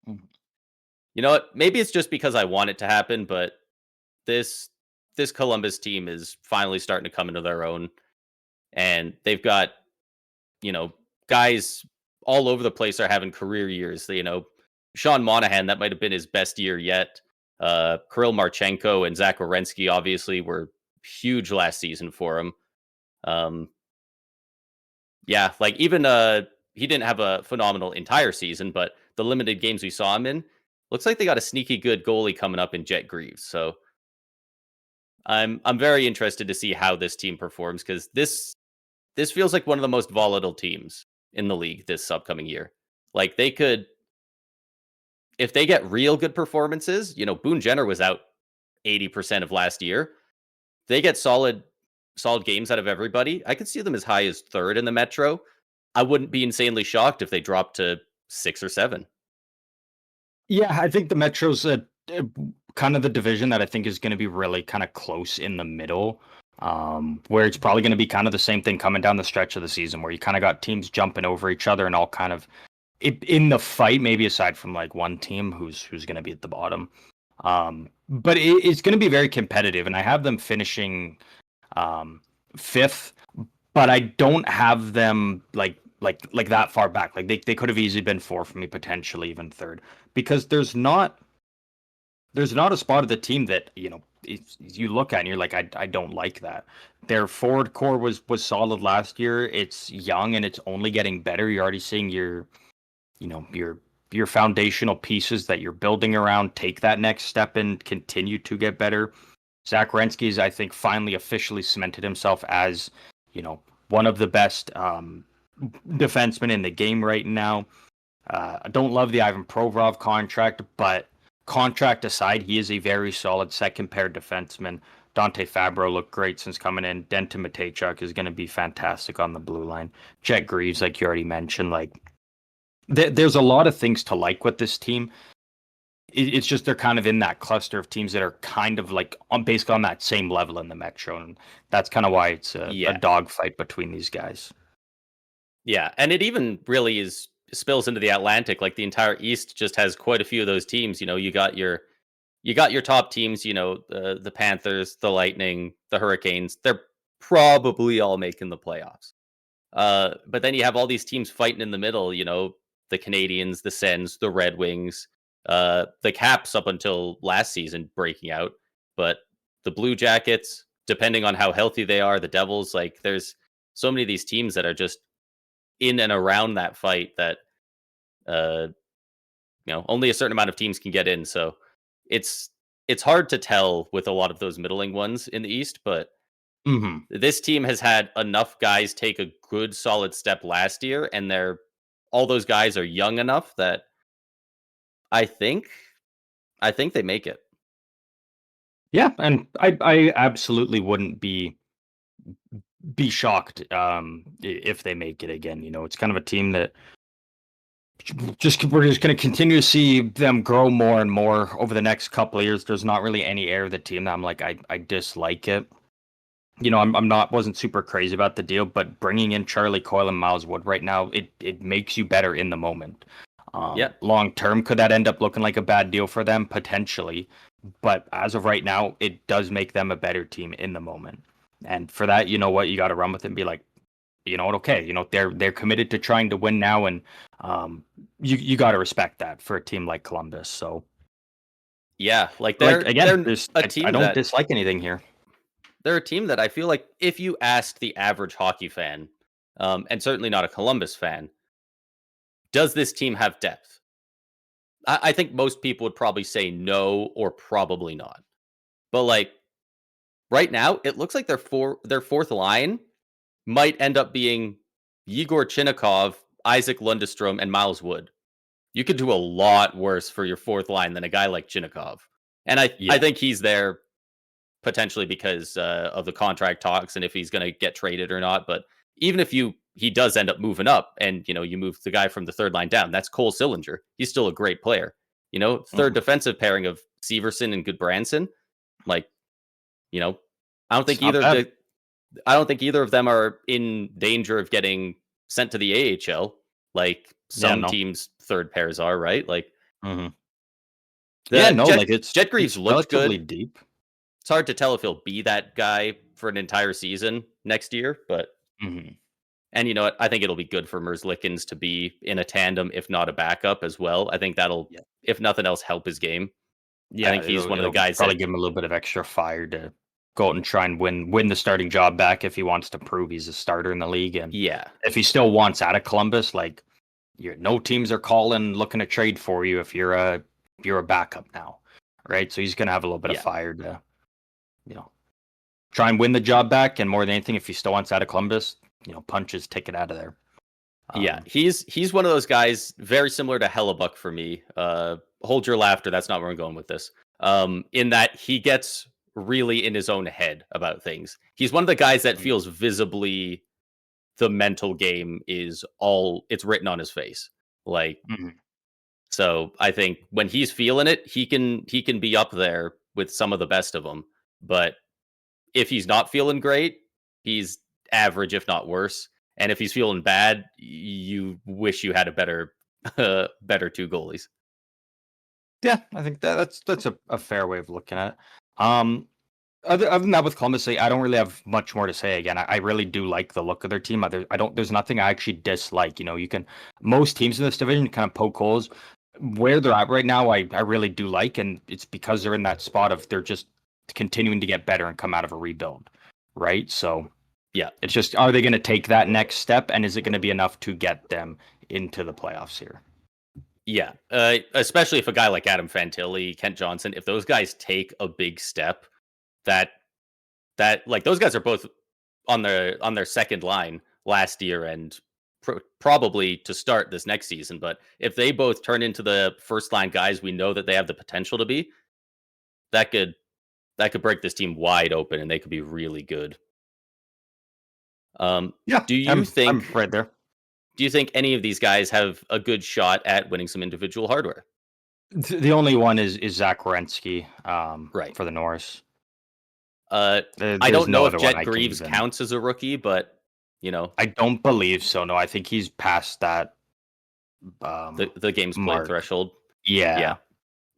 you know what? Maybe it's just because I want it to happen. But this Columbus team is finally starting to come into their own. And they've got, guys all over the place are having career years. Sean Monahan, that might have been his best year yet. Kirill Marchenko and Zach Werenski obviously were huge last season for him. Yeah, like even he didn't have a phenomenal entire season, but the limited games we saw him in, looks like they got a sneaky good goalie coming up in Jet Greaves. So I'm very interested to see how this team performs because this feels like one of the most volatile teams in the league this upcoming year. Like they could, if they get real good performances, Boone Jenner was out 80% of last year. They get solid games out of everybody. I could see them as high as 3rd in the Metro. I wouldn't be insanely shocked if they dropped to 6 or 7. Yeah, I think the Metro's kind of the division that I think is going to be really kind of close in the middle. Where it's probably going to be kind of the same thing coming down the stretch of the season where you kind of got teams jumping over each other and all kind of in the fight, maybe aside from like one team who's going to be at the bottom. But it's going to be very competitive, and I have them finishing 5th, but I don't have them like like that far back. Like they could have easily been four for me, potentially even third, because there's not a spot of the team that you look at and you're like, I don't like that. Their forward core was solid last year. It's young and it's only getting better. You're already seeing you know your your foundational pieces that you're building around take that next step and continue to get better. Zach Werenski's, I think, finally officially cemented himself as, one of the best defensemen in the game right now. I don't love the Ivan Provorov contract, but contract aside, he is a very solid second pair defenseman. Dante Fabro looked great since coming in. Denton Matejchuk is going to be fantastic on the blue line. Jet Greaves, like you already mentioned, like there's a lot of things to like with this team. It's just they're kind of in that cluster of teams that are kind of like basically on that same level in the Metro, and that's kind of why it's a dogfight between these guys. Yeah, and it even really is spills into the Atlantic. Like the entire East just has quite a few of those teams. You got your top teams. The Panthers, the Lightning, the Hurricanes. They're probably all making the playoffs. But then you have all these teams fighting in the middle. The Canadians, the Sens, the Red Wings, the Caps up until last season breaking out, but the Blue Jackets, depending on how healthy they are, the Devils. Like there's so many of these teams that are just in and around that fight that uh only a certain amount of teams can get in. So it's it's hard to tell with a lot of those middling ones in the East, but Hmm. this team has had enough guys take a good solid step last year, and all those guys are young enough that I think I think they make it. Yeah, and I absolutely wouldn't be shocked if they make it again. It's kind of a team that we're just going to continue to see them grow more and more over the next couple of years. There's not really any area of the team that I'm like I dislike it. I'm not wasn't super crazy about the deal, but bringing in Charlie Coyle and Miles Wood right now, it makes you better in the moment. Yeah. Long term, could that end up looking like a bad deal for them? Potentially, but as of right now, it does make them a better team in the moment. And for that, you know what, you got to run with it and be like, you know what, okay, they're committed to trying to win now, and you got to respect that for a team like Columbus. So, Yeah, like like they're again, they're a I team don't that dislike anything here. they're a team that I feel like if you asked the average hockey fan, and certainly not a Columbus fan, does this team have depth? I think most people would probably say no or probably not. But like right now, it looks like their fourth line might end up being Yegor Chinnikov, Isaac Lundestrom, and Miles Wood. You could do a lot worse for your fourth line than a guy like Chinnikov. And I Yeah. think he's there potentially because of the contract talks and if he's going to get traded or not. But even if he does end up moving up, and you move the guy from the third line down, that's Cole Sillinger. He's still a great player. Third Mhm. defensive pairing of Severson and Goodbranson. Like, you know, I don't It's think not either of bad. the I don't think either of them are in danger of getting sent to the AHL like Yeah, some no. teams' third pairs are, right? Like Hmm. Yeah, the no, like Jet Greaves it's looked relatively good. deep. It's hard to tell if he'll be that guy for an entire season next year, but Hmm. and you know what? I think it'll be good for Merzlikins to be in a tandem, if not a backup as well. I think that'll, Yeah, if nothing else, help his game. I yeah, think he's it'll one of the it'll guys probably that, give him a little bit of extra fire to go out and try and win the starting job back if he wants to prove he's a starter in the league. And yeah, if he still wants out of Columbus, like no teams are calling looking to trade for you if you're a backup now, right? So he's gonna have a little bit of yeah, fire to you know try and win the job back. And more than anything, if he still wants out of Columbus, punch his ticket out of there. yeah. Um, He's one of those guys very similar to Hellebuck for me. Hold your laughter. That's not where I'm going with this. In that he gets really in his own head about things. He's one of the guys that feels visibly the mental game is all it's written on his face. Like, mhm. so I think when he's feeling it, he can be up there with some of the best of them. But if he's not feeling great, he's average, if not worse. And if he's feeling bad, you wish you had a better two goalies. Yeah, I think that's a fair way of looking at it. Um, Other than that, with Columbus, I don't really have much more to say. Again, I really do like the look of their team. I don't. There's nothing I actually dislike. You can most teams in this division kind of poke holes. Where they're at right now, I really do like, and it's because they're in that spot of they're just continuing to get better and come out of a rebuild, right? So Yeah. it's just, are they going to take that next step, and is it going to be enough to get them into the playoffs here? Yeah, especially if a guy like Adam Fantilli, Kent Johnson, if those guys take a big step, that like those guys are both on their second line last year and probably to start this next season. But if they both turn into the first line guys, we know that they have the potential to be. That could break this team wide open, and they could be really good. Yeah, Do you I'm think? right there. Do you think any of these guys have a good shot at winning some individual hardware? The only one is Zach Werenski, Right. for the Norris. I There's don't no know if other one Jet I can Greaves even. counts as a rookie, but I don't believe so. No, I think he's past that the games played mark. threshold. Yeah.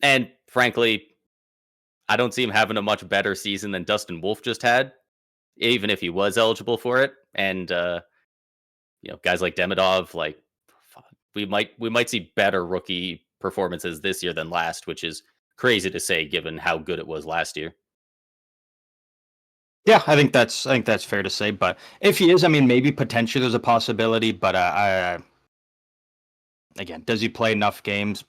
And frankly, I don't see him having a much better season than Dustin Wolf just had, even if he was eligible for it. And guys like Demidov, like we might see better rookie performances this year than last, which is crazy to say given how good it was last year. Yeah, I think that's fair to say. But if he is, I mean, maybe potentially there's a possibility. But again, does he play enough games?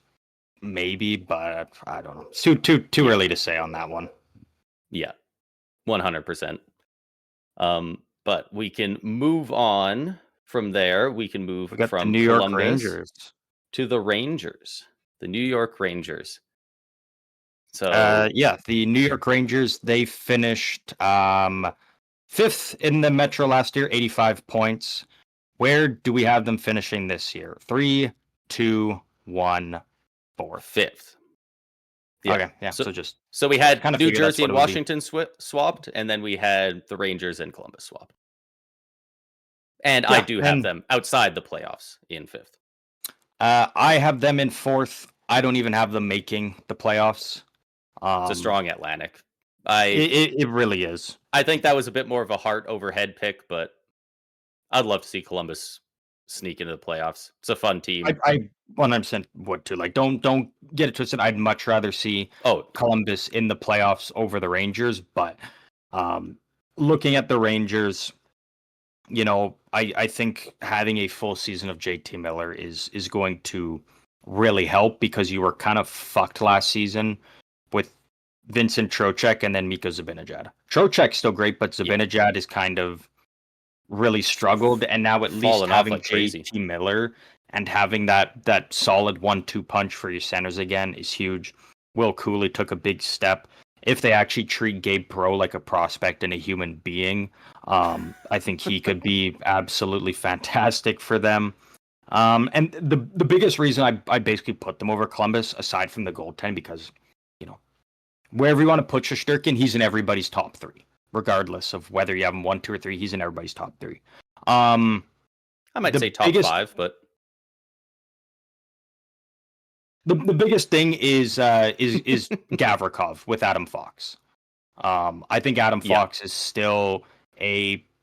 Maybe, but I don't know. It's too early to say on that one. Yeah, 100%. But we can move on from there. We can move We got the from New York Columbus Rangers. to the Rangers, the New York Rangers. So yeah, the New York Rangers, they finished fifth in the Metro last year, 85 points. Where do we have them finishing this year? 3, 2, 1, 4. fifth. Yeah. Okay, yeah. So we had kind of New figured that's Jersey what and it would be. Washington swapped, and then we had the Rangers and Columbus swap. And I do have them outside the playoffs in fifth. I have them in fourth. I don't even have them making the playoffs. It's a strong Atlantic. It really is. I think that was a bit more of a heart over head pick, but I'd love to see Columbus sneak into the playoffs. It's a fun team. I 100% would too. Like, don't get it twisted. I'd much rather see Columbus in the playoffs over the Rangers. But looking at the Rangers, I think having a full season of JT Miller is going to really help, because you were kind of fucked last season with Vincent Trocheck and then Mika Zibanejad. Trocheck's still great, but Zibanejad is kind of really struggled, and now at least having JT Miller and having that solid 1-2 punch for your centers again is huge. Will Cooley took a big step. If they actually treat Gabe Perreault like a prospect and a human being, I think he could be absolutely fantastic for them. And the biggest reason I basically put them over Columbus, aside from the goaltending, because wherever you want to put Shesterkin, he's in everybody's top 3. Regardless of whether you have him 1, 2, or 3, he's in everybody's top 3. I might say top 5, but the biggest thing is Gavrikov with Adam Fox. I think Adam Fox is still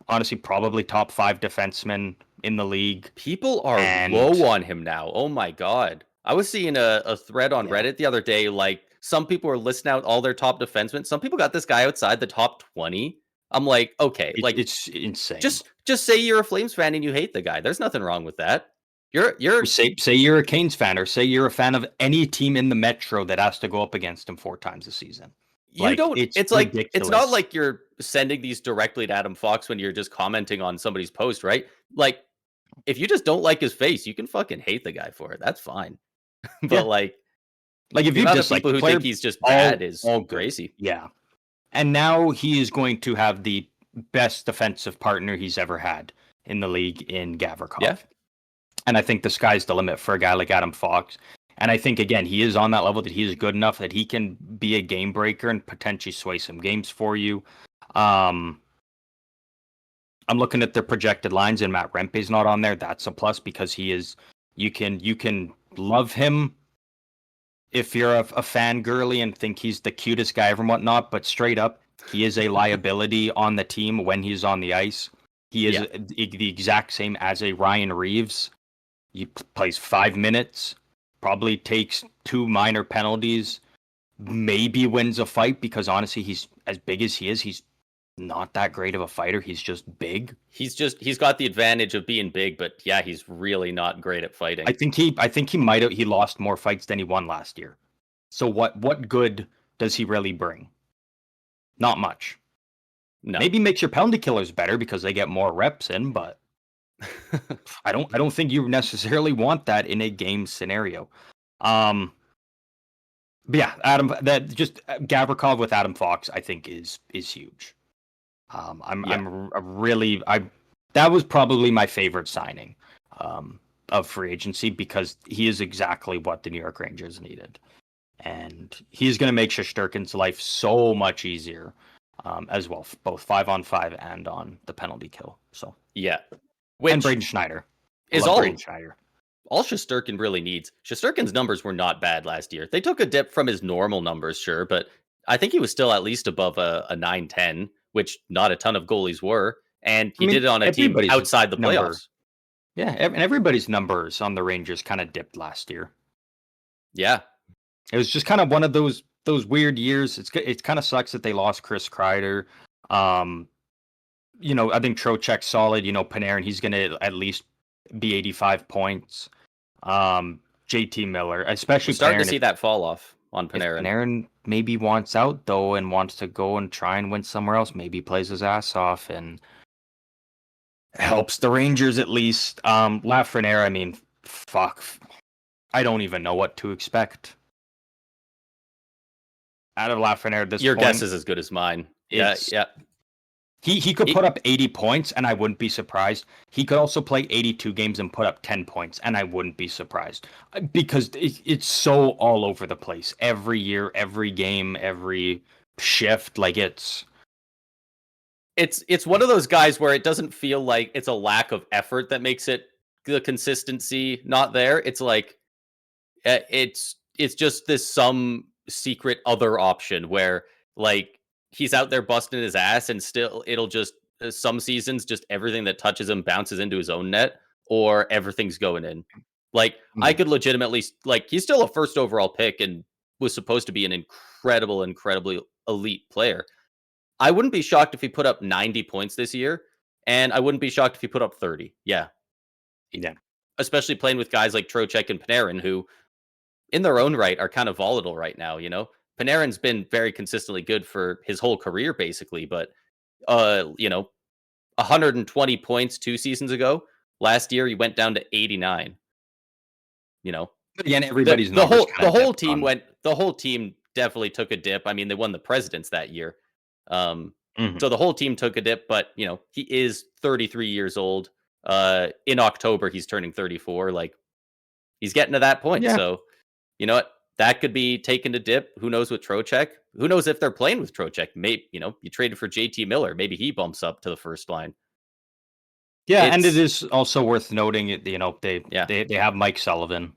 honestly probably top 5 defenseman in the league. People are low on him now. Oh my god! I was seeing a thread on Reddit the other day, like, some people are listing out all their top defensemen. Some people got this guy outside the top 20. I'm like, okay, like, it's insane. Just say you're a Flames fan and you hate the guy. There's nothing wrong with that. You're say you're a Canes fan, or say you're a fan of any team in the Metro that has to go up against him 4 times a season. It's like, it's not like you're sending these directly to Adam Fox when you're just commenting on somebody's post, right? Like, if you just don't like his face, you can fucking hate the guy for it. That's fine. But like if you just people who think he's just bad is all crazy. Yeah. And now he is going to have the best defensive partner he's ever had in the league in Gavrikov. Yeah. And I think the sky's the limit for a guy like Adam Fox. And I think, again, he is on that level that he is good enough that he can be a game breaker and potentially sway some games for you. I'm looking at their projected lines, and Matt Rempe's not on there. That's a plus, because he is. You can love him if you're a fangirly and think he's the cutest guy ever and whatnot, but straight up, He is a liability on the team when he's on the ice. He is the exact same as a Ryan Reeves. He plays 5 minutes, probably takes 2 minor penalties, maybe wins a fight because honestly, he's as big as he is. He's not that great of a fighter. He's just big. He's got the advantage of being big, but yeah, he's really not great at fighting. I think he lost more fights than he won last year. So what good does he really bring? Not much. No. Maybe makes your penalty killers better because they get more reps in, but I don't think you necessarily want that in a game scenario. But yeah, Gavrikov with Adam Fox, I think is huge. That was probably my favorite signing of free agency because he is exactly what the New York Rangers needed, and he's going to make Shesterkin's life so much easier as well, both 5-on-5 and on the penalty kill. So yeah, and Braden Schneider is all Shesterkin really needs. Shesterkin's numbers were not bad last year. They took a dip from his normal numbers, sure, but I think he was still at least above a 9-10, which not a ton of goalies were, and he did it on a team outside the playoffs. Yeah, and everybody's numbers on the Rangers kind of dipped last year. Yeah, it was just kind of one of those weird years. It kind of sucks that they lost Chris Kreider. I think Trocheck's solid. Panarin, he's going to at least be 85 points. JT Miller, especially starting to see that fall off on Panarin. If Panarin maybe wants out though and wants to go and try and win somewhere else, maybe plays his ass off and helps the Rangers at least. Lafreniere, I mean, fuck, I don't even know what to expect out of Lafreniere. Your guess is as good as mine. Yeah. He could put up 80 points, and I wouldn't be surprised. He could also play 82 games and put up 10 points, and I wouldn't be surprised. Because it's so all over the place. Every year, every game, every shift. Like, it's one of those guys where it doesn't feel like it's a lack of effort that makes it the consistency not there. It's like, it's just this some secret other option where, like, he's out there busting his ass and still it'll just some seasons just everything that touches him bounces into his own net or everything's going in. Like I could legitimately, like, he's still a first overall pick and was supposed to be an incredibly elite player. I wouldn't be shocked if he put up 90 points this year, and I wouldn't be shocked if he put up 30. Yeah. Especially playing with guys like Trocheck and Panarin, who in their own right are kind of volatile right now, Panarin's been very consistently good for his whole career, basically, but 120 points 2 seasons ago. Last year, he went down to 89. But again, everybody's the whole team the whole team definitely took a dip. I mean, they won the Presidents that year, so the whole team took a dip. But he is 33 years old. In October, he's turning 34. Like, he's getting to that point. Yeah. So, you know what? That could be taken to dip. Who knows with Trocheck? Who knows if they're playing with Trocheck? Maybe, you traded for JT Miller. Maybe he bumps up to the first line. Yeah, and it is also worth noting, they have Mike Sullivan.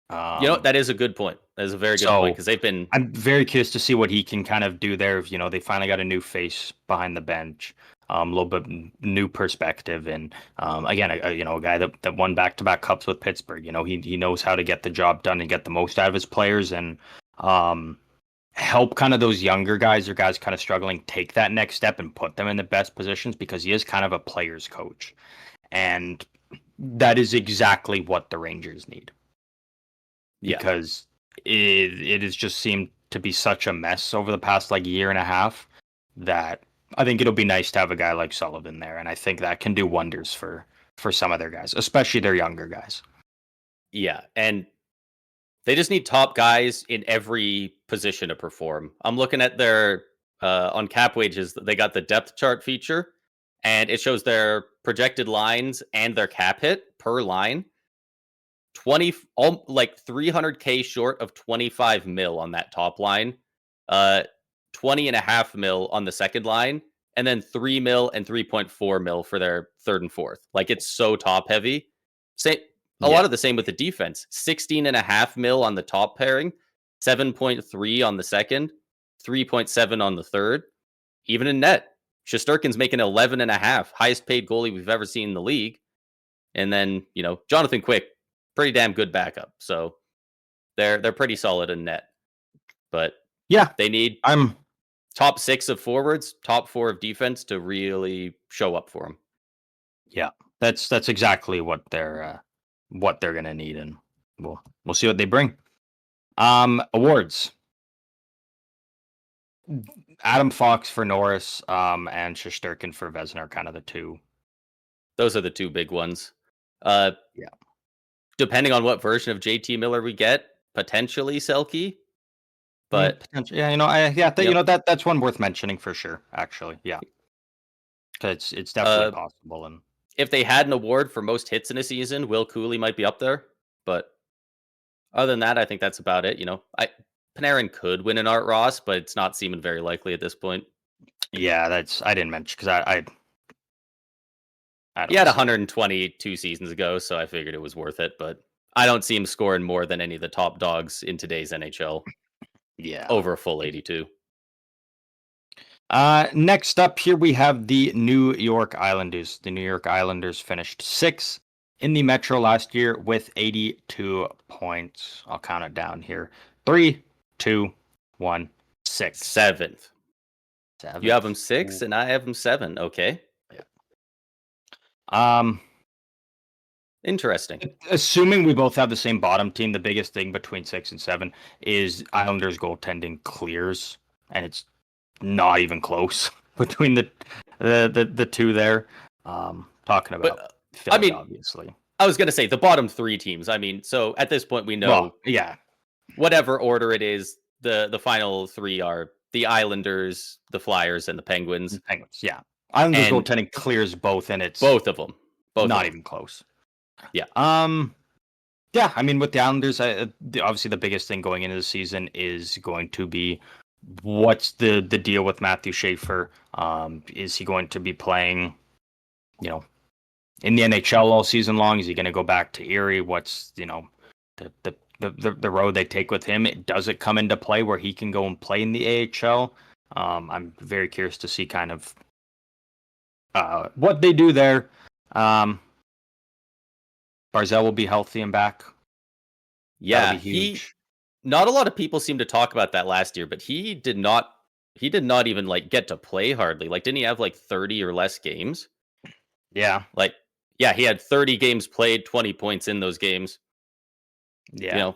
That is a good point. That is a very good point because I'm very curious to see what he can kind of do there. They finally got a new face behind the bench. A little bit new perspective, and again, a guy that won back-to-back cups with Pittsburgh. He knows how to get the job done and get the most out of his players, and help kind of those younger guys or guys kind of struggling take that next step and put them in the best positions because he is kind of a player's coach, and that is exactly what the Rangers need. Because it has just seemed to be such a mess over the past year and a half that I think it'll be nice to have a guy like Sullivan there, and I think that can do wonders for some of their guys, especially their younger guys. Yeah, and they just need top guys in every position to perform. I'm looking at their on Cap Wages. They got the depth chart feature, and it shows their projected lines and their cap hit per line. 300K short of 25 mil on that top line. 20.5 mil on the second line, and then 3 mil and 3.4 mil for their third and fourth. Like, it's so top heavy. A lot of the same with the defense. 16.5 mil on the top pairing, 7.3 on the second, 3.7 on the third. Even in net, Shesterkin's making 11.5, highest paid goalie we've ever seen in the league. And then, Jonathan Quick, pretty damn good backup. So they're pretty solid in net. But yeah, they need top 6 of forwards, top 4 of defense to really show up for them. Yeah, that's exactly what they're gonna need, and we'll see what they bring. Awards. Adam Fox for Norris, and Shesterkin for Vezina are kind of the two. Those are the two big ones. Yeah. Depending on what version of JT Miller we get, potentially Selke. But potentially, that's one worth mentioning for sure. Actually, yeah, because it's definitely possible. And if they had an award for most hits in a season, Will Cooley might be up there. But other than that, I think that's about it. Panarin could win an Art Ross, but it's not seeming very likely at this point. Yeah, I didn't mention because I he had 122 seasons ago, so I figured it was worth it. But I don't see him scoring more than any of the top dogs in today's NHL. Yeah, over a full 82. Next up here we have the New York Islanders. The New York Islanders finished 6th in the Metro last year with 82 points. I'll count it down here. 3, 2, 1, 6. 7th. You have them 6 and I have them 7. Okay. Yeah. Interesting. Assuming we both have the same bottom team, the biggest thing between 6 and 7 is Islanders goaltending clears, and it's not even close between the two there. Talking about Philly, obviously. I was going to say the bottom 3 teams. So at this point we know whatever order it is, the final 3 are the Islanders, the Flyers, and the Penguins. Yeah. Islanders goaltending clears both, and it's both of them. Not even close. Yeah. Yeah, with the Islanders, obviously the biggest thing going into the season is going to be what's the deal with Matthew Schaefer? Is he going to be playing, in the NHL all season long? Is he going to go back to Erie? What's, the road they take with him? Does it come into play where he can go and play in the AHL? I'm very curious to see kind of what they do there. Barzal will be healthy and back. Yeah, not a lot of people seem to talk about that last year, but he did not even get to play hardly. Didn't he have 30 or less games? Yeah. He had 30 games played, 20 points in those games. Yeah.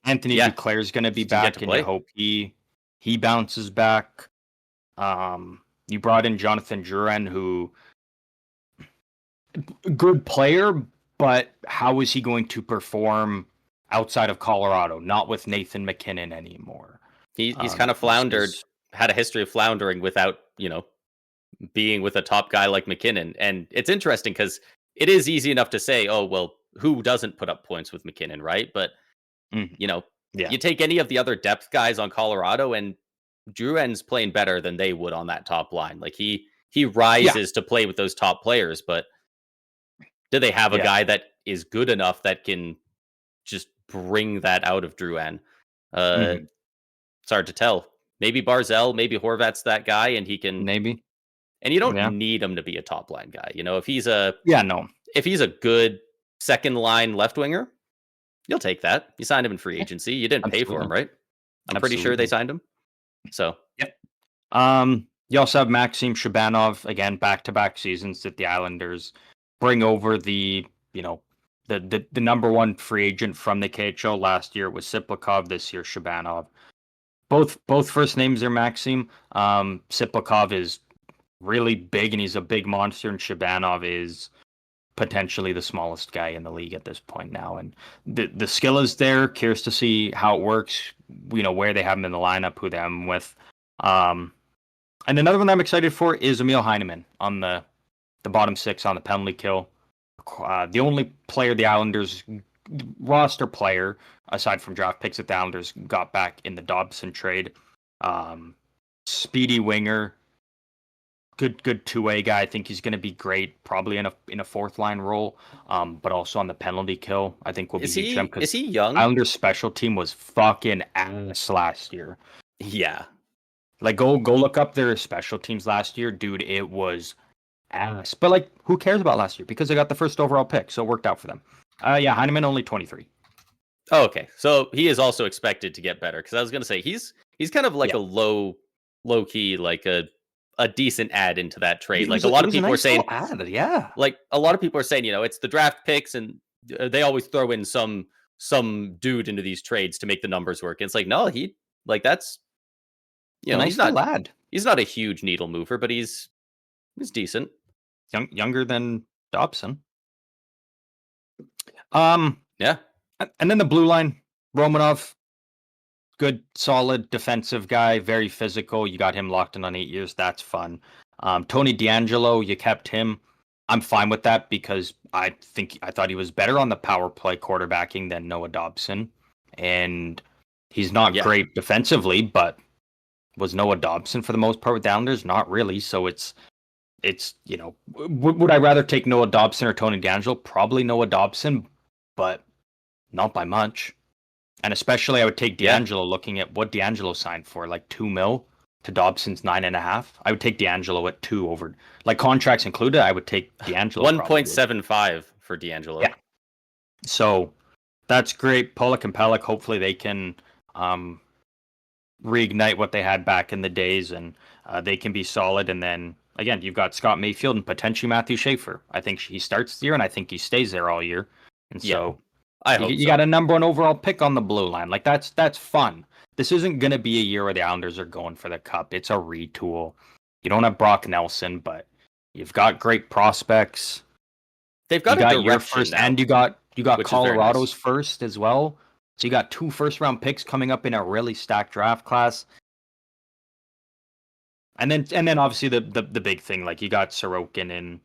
Anthony Duclair is going to be back, and you hope he bounces back. You brought in Jonathan Drouin, who good player, but how is he going to perform outside of Colorado? Not with Nathan McKinnon anymore. He's kind of floundered, had a history of floundering without, being with a top guy like McKinnon. And it's interesting because it is easy enough to say, oh, well, who doesn't put up points with McKinnon, right? But, you take any of the other depth guys on Colorado, and Drouin's playing better than they would on that top line. He rises to play with those top players, but do they have a guy that is good enough that can just bring that out of Drouin? It's hard to tell. Maybe Barzal, maybe Horvat's that guy, and he can maybe. And you don't need him to be a top line guy. If he's a if he's a good second line left winger, you'll take that. You signed him in free agency. You didn't pay for him, right? I'm pretty sure they signed him. So you also have Maxim Shabanov, again, back-to-back seasons that the Islanders bring over the number one free agent from the KHL last year was Siplikov, this year Shabanov. Both first names are Maxim. Siplikov is really big, and he's a big monster, and Shabanov is potentially the smallest guy in the league at this point now. And the skill is there. Curious to see how it works, where they have him in the lineup, who they have him with. And another one I'm excited for is Emil Heineman on the bottom 6 on the penalty kill. The only player the Islanders roster player, aside from draft picks that the Islanders got back in the Dobson trade. Speedy winger, good two-way guy. I think he's going to be great, probably in a fourth line role, but also on the penalty kill. I think will be huge. Is he young? Islanders special team was fucking ass last year. Yeah. Like go look up their special teams last year, dude. It was ass. But like, who cares about last year? Because they got the first overall pick, so it worked out for them. Yeah, Heineman only 23. Oh, okay. So he is also expected to get better because I was gonna say he's kind of like Yeah, a low key, like a decent add into that trade. it Like was a a, it lot of was a people are nice saying, little ad. Yeah, it's the draft picks and they always throw in some dude into these trades to make the numbers work. It's like no, he like that's it's a nice little ad. he's not a huge needle mover, but he's decent. Younger than Dobson. Um, Yeah. and then the blue line, Romanov, good, solid defensive guy, very physical. You got him locked in on 8 years. That's fun. Tony D'Angelo, you kept him. I'm fine with that because I thought he was better on the power play quarterbacking than Noah Dobson, and he's not Yeah. great defensively, but was Noah Dobson for the most part with the Islanders? Not really. So it's would I rather take Noah Dobson or Tony D'Angelo? Probably Noah Dobson, but not by much. And especially I would take Yeah. D'Angelo looking at what D'Angelo signed for, like 2 mil to Dobson's 9.5. I would take D'Angelo at 2 over, like contracts included. I would take D'Angelo 1.75 for D'Angelo. Yeah. So that's great. Pollock and Pellick, hopefully they can reignite what they had back in the days and they can be solid. And then again, you've got Scott Mayfield and potentially Matthew Schaefer. I think he starts the year and I think he stays there all year. And so you got a number 1 overall pick on the blue line. Like that's fun. This isn't going to be a year where the Islanders are going for the cup. It's a retool. You don't have Brock Nelson, but you've got great prospects. They've got your first, now, and you got Colorado's nice. first as well. So you got 2 first-round picks coming up in a really stacked draft class. And then obviously the big thing, like you got Sorokin and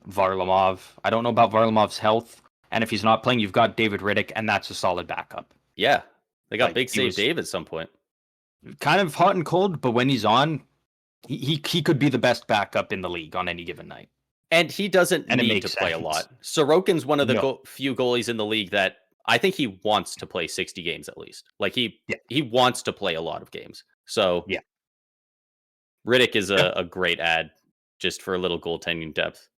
Varlamov. I don't know about Varlamov's health, and if he's not playing, you've got David Riddick, and that's a solid backup. Yeah, they got Like, Big Save Dave at some point. Kind of hot and cold, but when he's on, he could be the best backup in the league on any given night. And he doesn't need to play a lot. Sorokin's one of the few goalies in the league that I think he wants to play 60 games at least. Like he wants to play a lot of games. So yeah, Riddick is a great add just for a little goaltending depth.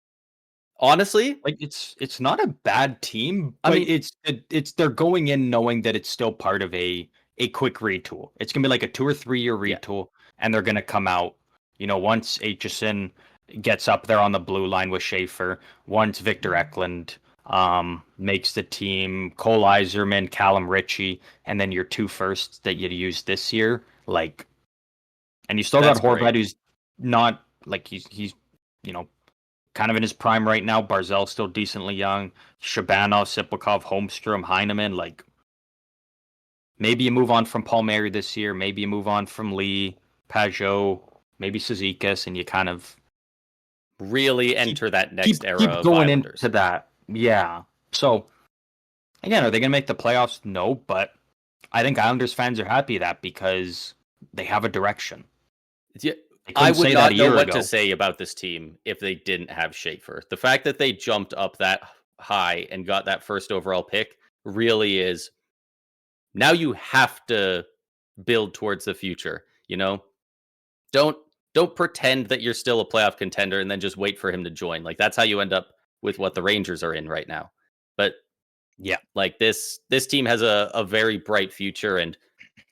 Honestly, like it's not a bad team, but I mean, it's they're going in knowing that it's still part of a quick retool. It's gonna be like a 2 or 3 year retool, and they're gonna come out. Once Aitchison gets up there on the blue line with Schaefer, once Victor Eklund makes the team, Cole Iserman, Callum Ritchie, and then your 2 firsts that you'd use this year, like, and you still got Horvat, who's not like he's kind of in his prime right now. Barzell's still decently young. Shabanov, Siplikov, Holmstrom, Heineman. Like, maybe you move on from Palmieri this year. Maybe you move on from Lee, Pajot, maybe Cizikas, and you kind of really enter that next era keep of going Islanders. into that. Yeah. So, again, are they going to make the playoffs? No, but I think Islanders fans are happy that because they have a direction. Yeah. I would not know what to say about this team if they didn't have Schaefer. The fact that they jumped up that high and got that first overall pick really is now you have to build towards the future, Don't pretend that you're still a playoff contender and then just wait for him to join. Like that's how you end up with what the Rangers are in right now. But yeah, like this team has a very bright future and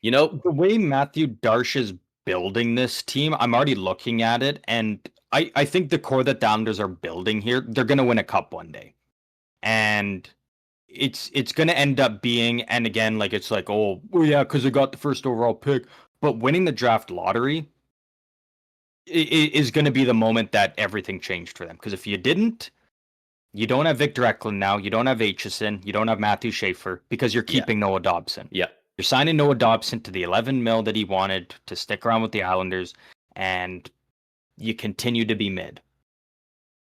the way Matthew Darche is building this team, I'm already looking at it, and I think the core that the Islanders are building here, they're going to win a cup one day. And it's going to end up being, and again, like it's like, oh yeah, because they got the first overall pick, but winning the draft lottery is going to be the moment that everything changed for them. Because if you didn't, you don't have Victor Eklund now, you don't have Aitchison, you don't have Matthew Schaefer, because you're keeping Noah Dobson. Yeah. You're signing Noah Dobson to the 11 mil that he wanted to stick around with the Islanders, and you continue to be mid.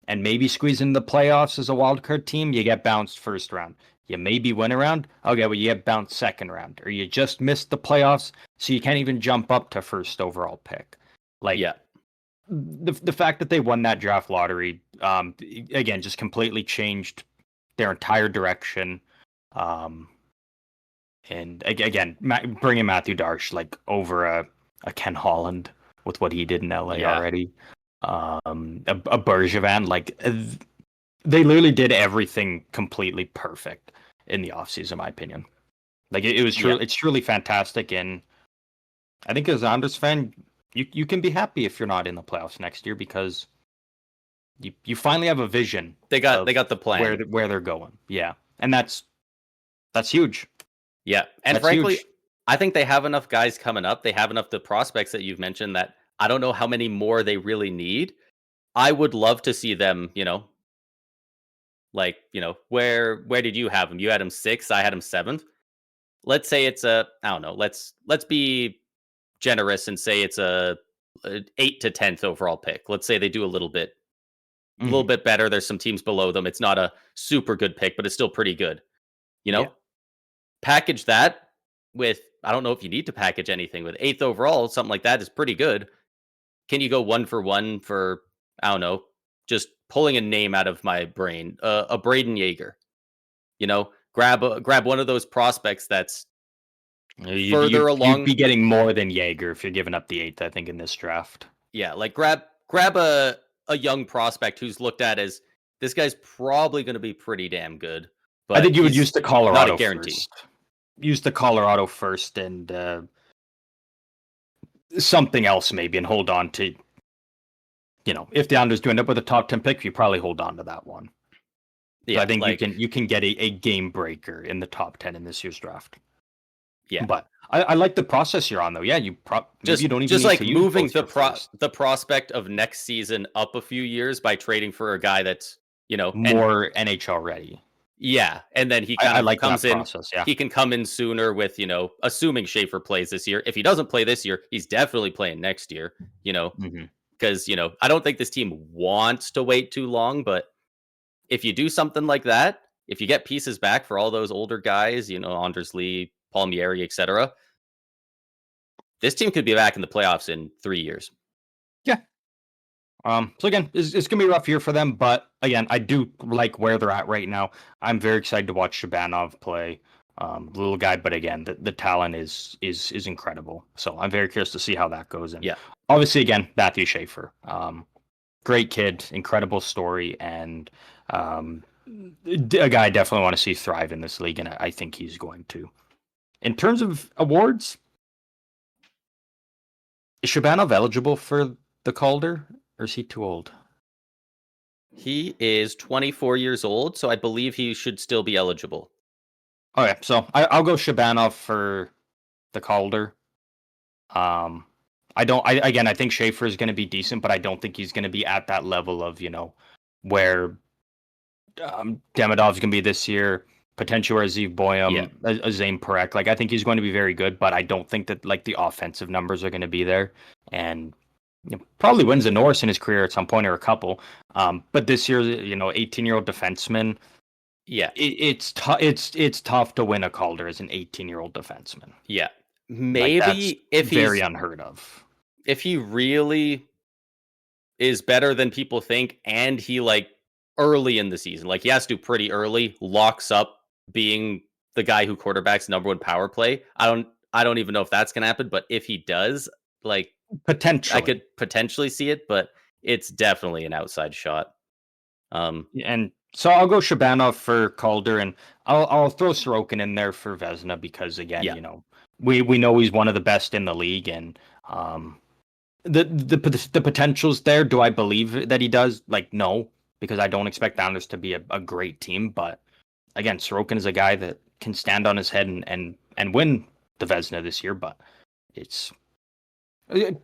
And maybe squeeze into the playoffs as a wildcard team, you get bounced first round. You maybe win a round, okay, well, you get bounced second round. Or you just missed the playoffs, so you can't even jump up to first overall pick. Like, the fact that they won that draft lottery, again, just completely changed their entire direction. And again, bringing Matthew Darche like over a Ken Holland with what he did in LA Yeah. already. A Bergevin, like they literally did everything completely perfect in the offseason, in my opinion. Like it was Yeah. truly, it's truly fantastic. And I think as an Anders fan, you can be happy if you're not in the playoffs next year because you finally have a vision They got of the plan. where they're going. Yeah, and that's huge. Yeah. And That's frankly, huge. I think they have enough guys coming up. They have enough the prospects that you've mentioned that I don't know how many more they really need. I would love to see them, like, where did you have him? You had him 6th, I had him 7th. Let's say it's I don't know, let's be generous and say it's a 8 to 10th overall pick. Let's say they do a little Hmm. bit better. There's some teams below them. It's not a super good pick, but it's still pretty good. You Yeah. know, package that with I don't know if you need to package anything with 8th overall. Something like that is pretty good. Can you go 1 for I don't know, just pulling a name out of my brain, a Braden Yeager? Grab one of those prospects that's further You'd along. be getting more than Jaeger if you're giving up the eighth, I think, in this draft. Yeah, like grab a young prospect who's looked at as this guy's probably going to be pretty damn good, I but think you would use he's the not a Colorado guarantee. first. Use the Colorado first and something else maybe, and hold on to. If the Islanders do end up with a top 10 pick, you probably hold on to that one. So I Yeah, think like you can get a game breaker in the top 10 in this year's draft. yeah, But I like the process you're on though. Yeah, maybe you don't even just need like to use moving both your first. the prospect of next season up a few years by trading for a guy that's and More NHL ready. yeah, and then he kind I of like that comes in. process. Yeah. He can come in sooner with assuming Schaefer plays this year. If he doesn't play this year, he's definitely playing next year. You know, Hmm. because I don't think this team wants to wait too long, but if you do something like that, if you get pieces back for all those older guys, Anders Lee, Palmieri, etc., this team could be back in the playoffs in 3 years. Yeah. So again, it's gonna be a rough year for them, but again, I do like where they're at right now. I'm very excited to watch Shabanov play. Little guy, but again, the talent is incredible. So I'm very curious to see how that goes. And Yeah, obviously, again, Matthew Schaefer, great kid, incredible story, and a guy I definitely want to see thrive in this league, and I think he's going to. In terms of awards, is Shabanov eligible for the Calder, or is he too old? he is 24 years old, so I believe he should still be eligible. Okay, so I'll go Shabanov for the Calder. Um, I don't. I think Schaefer is going to be decent, but I don't think he's going to be at that level of where Demidov's going to be this year. Potentially where Zeev Yeah, Boyum, a Zane Parekh. Like I think he's going to be very good, but I don't think that like the offensive numbers are going to be there. And probably wins a Norris in his career at some point or a couple. But this year, 18-year-old defenseman. yeah, It's tough to win a Calder as an 18-year-old defenseman. yeah. Like that's Maybe if very unheard of. he really is better than people think, and he like early in the season, like he has to do pretty early, locks up being the guy who quarterbacks number one power play. I don't even know if that's gonna happen, but if he does, like I could Potentially. potentially see it, but it's definitely an outside shot. And so I'll go Shabanov for Calder, and I'll throw Sorokin in there for Vesna because again, Yeah, we know he's one of the best in the league, and the potential's there. Do I believe that he does? Like no, because I don't expect the Islanders to be a great team. But again, Sorokin is a guy that can stand on his head and win the Vesna this year. But it's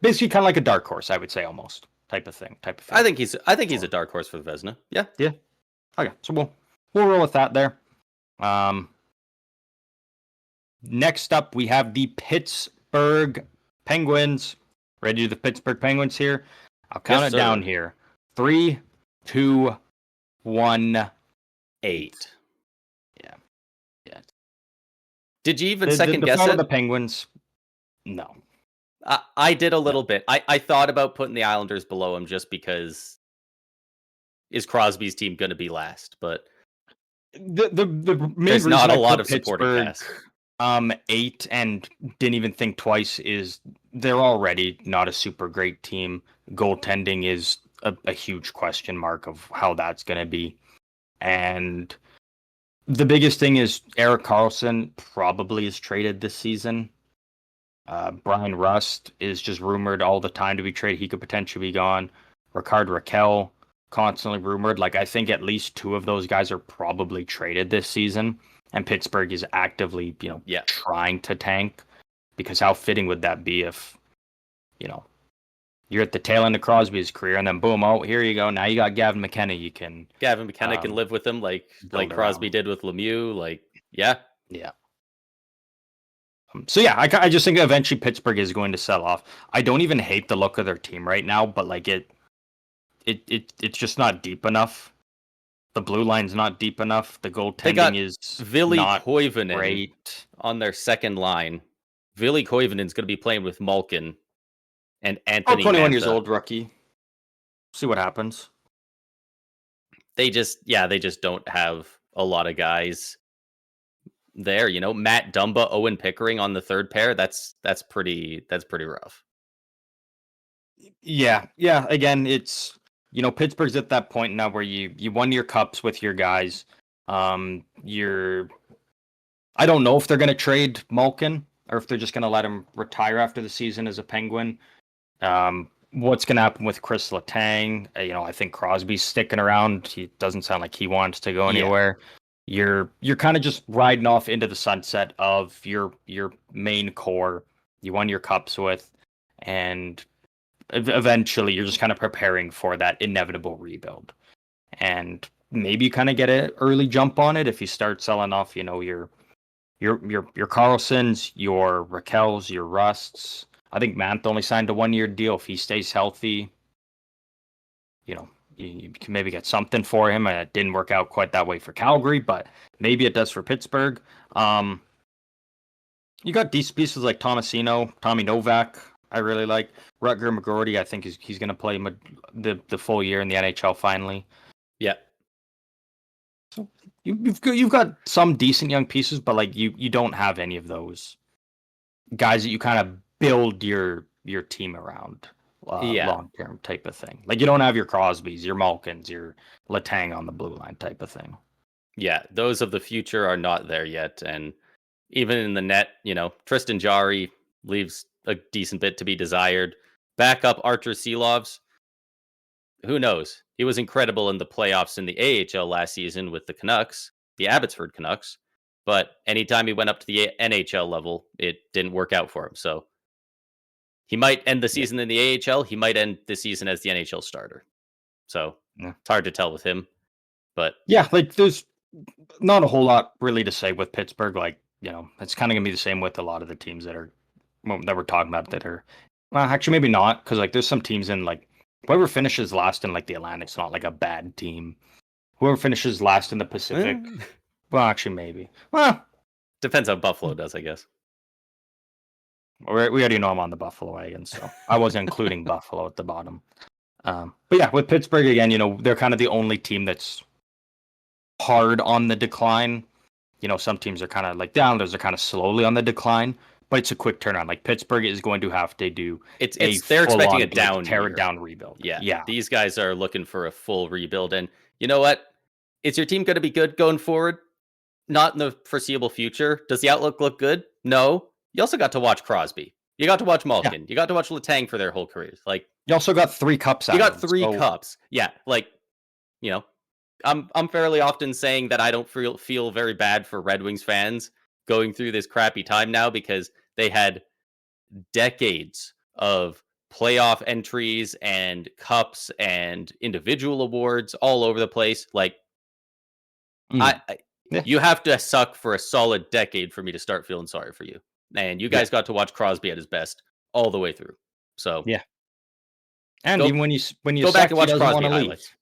basically kind of like a dark horse, I would say, almost type of thing. I think he's a dark horse for the Vesna. Yeah, Yeah. Okay, so we'll roll with that there. Um, Next up, we have the Pittsburgh Penguins. Ready to do the Pittsburgh Penguins here? I'll count yes, it down sir. here. 3, 2, 1, 8. Yeah, yeah. Did you even The second guess front of it? the Penguins. No, I did a no. little bit. I thought about putting the Islanders below him just because is Crosby's team going to be last? But The main there's not reason a I lot put of supporting Pittsburgh cast. 8 and didn't even think twice is they're already not a super great team. Goaltending is a huge question mark of how that's going to be. And the biggest thing is Erik Karlsson probably is traded this season. Brian Rust is just rumored all the time to be traded. He could potentially be gone. Rickard Rakell, constantly rumored. Like, I think at least two of those guys are probably traded this season. And Pittsburgh is actively, trying to tank. Because how fitting would that be if, you're at the tail end of Crosby's career and then boom, oh, here you go. Now you got Gavin McKenna. Gavin McKenna can live with him like Crosby did with Lemieux. Like, yeah. Yeah. So yeah, I just think eventually Pittsburgh is going to sell off. I don't even hate the look of their team right now, but like it's just not deep enough. The blue line's not deep enough. The goaltending is Ville not Koivunen great on their second line. Ville Koivunen's going to be playing with Malkin and Anthony 21 Mantha. years old rookie. See what happens. They just don't have a lot of guys there. Matt Dumba, Owen Pickering on the third pair. That's pretty rough. Yeah. Again, it's Pittsburgh's at that point now where you won your cups with your guys. I don't know if they're going to trade Malkin or if they're just going to let him retire after the season as a Penguin. What's going to happen with Chris Letang? I think Crosby's sticking around. He doesn't sound like he wants to go anywhere. You're kind of just riding off into the sunset of your main core. You won your cups with, and eventually you're just kind of preparing for that inevitable rebuild. And maybe you kind of get an early jump on it if you start selling off, your Carlsons, your Raquels, your Rusts. I think Mantha only signed a 1-year deal. If he stays healthy, you can maybe get something for him. And it didn't work out quite that way for Calgary, but maybe it does for Pittsburgh. You got decent pieces like Tomasino, Tommy Novak. I really like Rutger McGroarty. I think he's going to play the full year in the NHL finally. Yeah. So you've got some decent young pieces, but like you don't have any of those guys that you kind of build your team around. Long term type of thing. Like you don't have your Crosbys, your Malkins, your Letang on the blue line type of thing. Yeah, those of the future are not there yet, and even in the net, Tristan Jarry leaves a decent bit to be desired. Backup Archer Seelovs, who knows? He was incredible in the playoffs in the AHL last season with the Canucks, the Abbotsford Canucks, but anytime he went up to the NHL level, it didn't work out for him. So he might end the season in the AHL. He might end the season as the NHL starter. So it's hard to tell with him. But yeah, like there's not a whole lot really to say with Pittsburgh. Like, it's kind of gonna be the same with a lot of the teams that we're talking about that are, well, actually maybe not, because like there's some teams in like whoever finishes last in like the Atlantic's not like a bad team. Whoever finishes last in the Pacific, well, actually maybe. Well, depends how Buffalo does, I guess. We already know I'm on the Buffalo wagon, so I wasn't including Buffalo at the bottom. But yeah, with Pittsburgh again, they're kind of the only team that's hard on the decline. Some teams are kind of like the Islanders are kind of slowly on the decline, but it's a quick turnaround. Like Pittsburgh is going to have to do they're expecting a tear it down rebuild. Yeah. These guys are looking for a full rebuild, and you know what? Is your team going to be good going forward? Not in the foreseeable future. Does the outlook look good? No. You also got to watch Crosby. You got to watch Malkin. Yeah. You got to watch Letang for their whole careers. Like you also got 3 cups. You got 3 cups. Yeah, like I'm fairly often saying that I don't feel very bad for Red Wings fans going through this crappy time now because they had decades of playoff entries and cups and individual awards all over the place. Like you have to suck for a solid decade for me to start feeling sorry for you. And you guys got to watch Crosby at his best all the way through. So yeah, and even when you go back and watch Crosby highlights.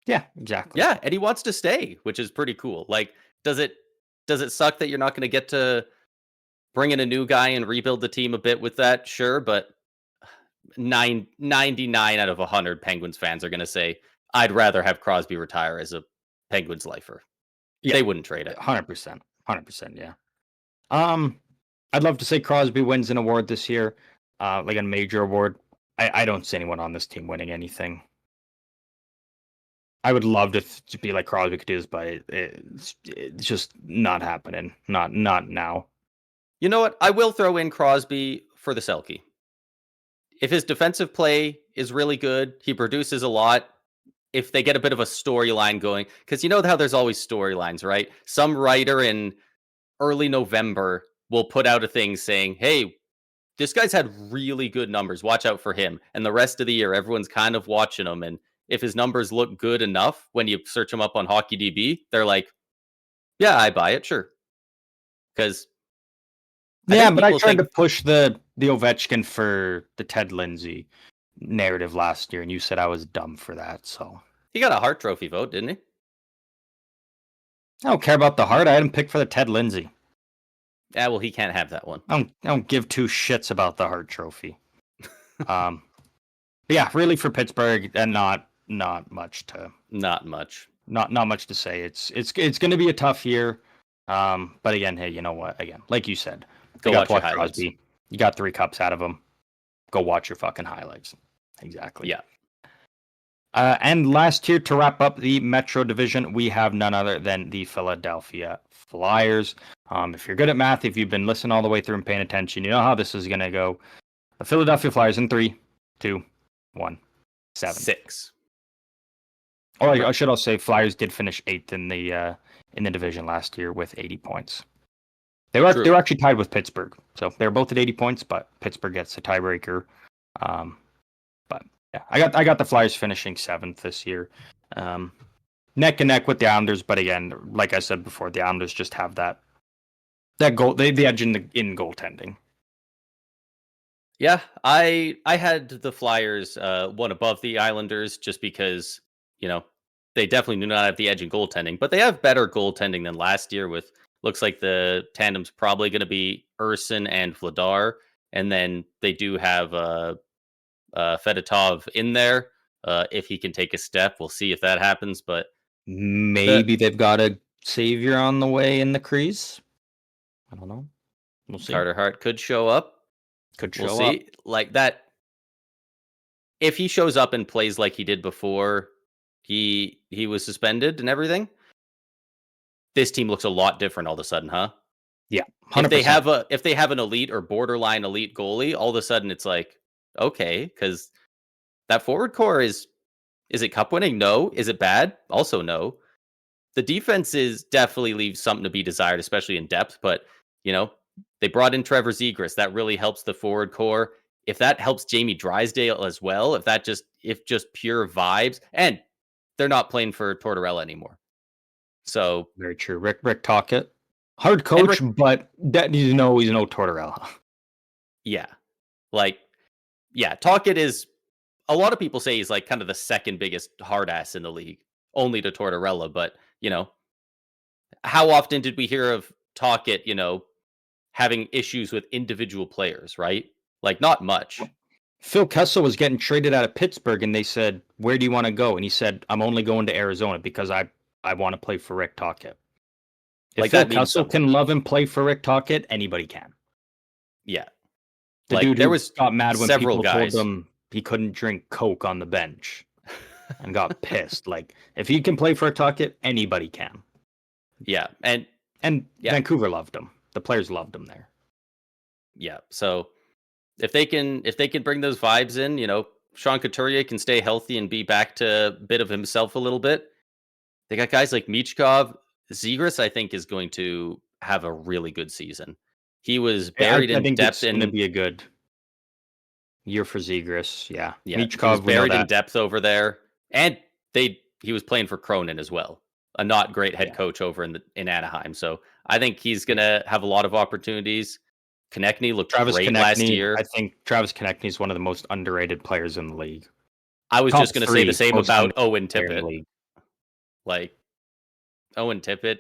Yeah, exactly. Yeah, and he wants to stay, which is pretty cool. Like, does it suck that you're not going to get to bring in a new guy and rebuild the team a bit with that? Sure, but 99 out of 100 Penguins fans are going to say, I'd rather have Crosby retire as a Penguins lifer. Yeah, they wouldn't trade it. 100%. Yeah. I'd love to say Crosby wins an award this year. like a major award, I don't see anyone on this team winning anything. I would love to be like Crosby could do this, but it's just not happening. Not now. You know what? I will throw in Crosby for the Selke. If his defensive play is really good, he produces a lot. If they get a bit of a storyline going, because you know how there's always storylines, right? Some writer in early November will put out a thing saying, hey, this guy's had really good numbers. Watch out for him. And the rest of the year, everyone's kind of watching him. And if his numbers look good enough when you search him up on HockeyDB, they're like, yeah, I buy it. Sure. Because yeah, but I tried to push the Ovechkin for the Ted Lindsay narrative last year, and you said I was dumb for that. So he got a Hart Trophy vote, didn't he? I don't care about the Hart. I had him picked for the Ted Lindsay. Yeah, well, he can't have that one. I don't give two shits about the Hart Trophy. Yeah, really for Pittsburgh, and not much to not much to say. It's going to be a tough year. But again, hey, you know what? Again, like you said, go watch Crosby. You got 3 cups out of him. Go watch your fucking highlights. Exactly. Yeah. And last year, to wrap up the Metro Division, we have none other than the Philadelphia Flyers. If you're good at math, if you've been listening all the way through and paying attention, you know how this is going to go. The Philadelphia Flyers in 3, 2, 1, 7. 6. Or I should also say Flyers did finish 8th in the division last year with 80 points. They were actually tied with Pittsburgh, so they're both at 80 points, but Pittsburgh gets the tiebreaker. But yeah, I got the Flyers finishing 7th this year, neck and neck with the Islanders. But again, like I said before, the Islanders just have that goal, the edge in goaltending. Yeah, I had the Flyers one above the Islanders just because, you know, they definitely do not have the edge in goaltending, but they have better goaltending than last year. With looks like the tandem's probably going to be Urson and Vladar, and then they do have Fedotov in there. If he can take a step, we'll see if that happens. But maybe they've got a savior on the way in the crease. I don't know. We'll see. Carter Hart could show up. We'll see. Like that. If he shows up and plays like he did before he was suspended and everything, this team looks a lot different all of a sudden, huh? Yeah. 100%. If they have an elite or borderline elite goalie, all of a sudden it's like, okay, because that forward core is it cup winning? No. Is it bad? Also no. The defense definitely leaves something to be desired, especially in depth. But you know, they brought in Trevor Zegras. That really helps the forward core. If that helps Jamie Drysdale as well, if just pure vibes, and they're not playing for Tortorella anymore. So very true. Rick Tocchet, hard coach, but that he's no Tortorella. Yeah, Tocchet is. A lot of people say he's like kind of the second biggest hard ass in the league, only to Tortorella. But you know, how often did we hear of Tocchet, you know, having issues with individual players, right? Like not much. Phil Kessel was getting traded out of Pittsburgh, and they said, "Where do you want to go?" And he said, "I'm only going to Arizona because I want to play for Rick Tocchet." If Phil Kessel can love and play for Rick Tocchet, anybody can. Yeah. The dude who got mad when people told him he couldn't drink Coke on the bench and got pissed. Like, if he can play for a Tocchet, anybody can. Yeah. And Vancouver loved him. The players loved him there. Yeah. So if they can bring those vibes in, you know, Sean Couturier can stay healthy and be back to a bit of himself a little bit. They got guys like Michkov. Zegras, I think, is going to have a really good season. He was buried in depth. It's going to be a good year for Zegras. Yeah. Michkov was buried in depth over there, and he was playing for Cronin as well, a not great head coach over in Anaheim. So I think he's going to have a lot of opportunities. Konechny looked great last year. I think Travis Konechny is one of the most underrated players in the league. I was just going to say the same about Owen Tippett. Like Owen Tippett,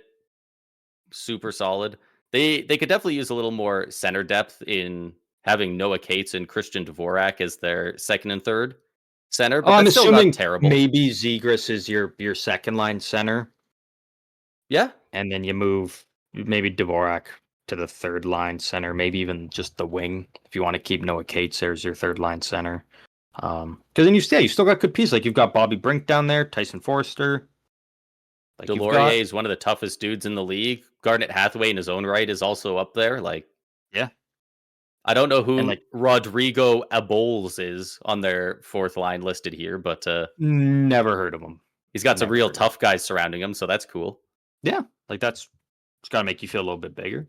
super solid. They could definitely use a little more center depth in having Noah Cates and Christian Dvorak as their second and third center. But I'm still assuming not terrible. Maybe Zegras is your second line center. Yeah. And then you move maybe Dvorak to the third line center, maybe even just the wing. If you want to keep Noah Cates there as your third line center. Because then you still got good pieces. Like you've got Bobby Brink down there, Tyson Forster. Like you've Delorier got is one of the toughest dudes in the league. Garnet Hathaway in his own right is also up there. Like, yeah, I don't know and who like Rodrigo Abols is on their fourth line listed here, but never heard of him. he's got some Never real heard of him. tough guys surrounding him, so that's cool. Yeah, like it's got to make you feel a little bit bigger.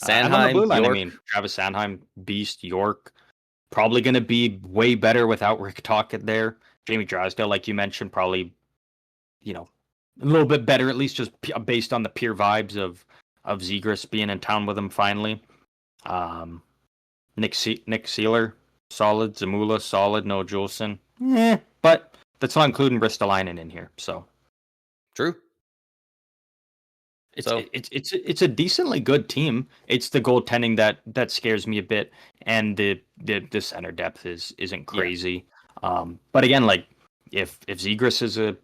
And on the blue Sanheim, line, I York. mean, Travis Sanheim, Beast, York, probably going to be way better without Rick Tocchet there. Jamie Drysdale, like you mentioned, probably, a little bit better, at least just based on the pure vibes of Zegras being in town with him finally. Nick Seeler, solid. Zamula, solid. Noah Juleson, but that's not including Ristolainen in here. So True. It's a decently good team. It's the goaltending that scares me a bit, and the center depth isn't crazy. Yeah. But again, like if Zegras is a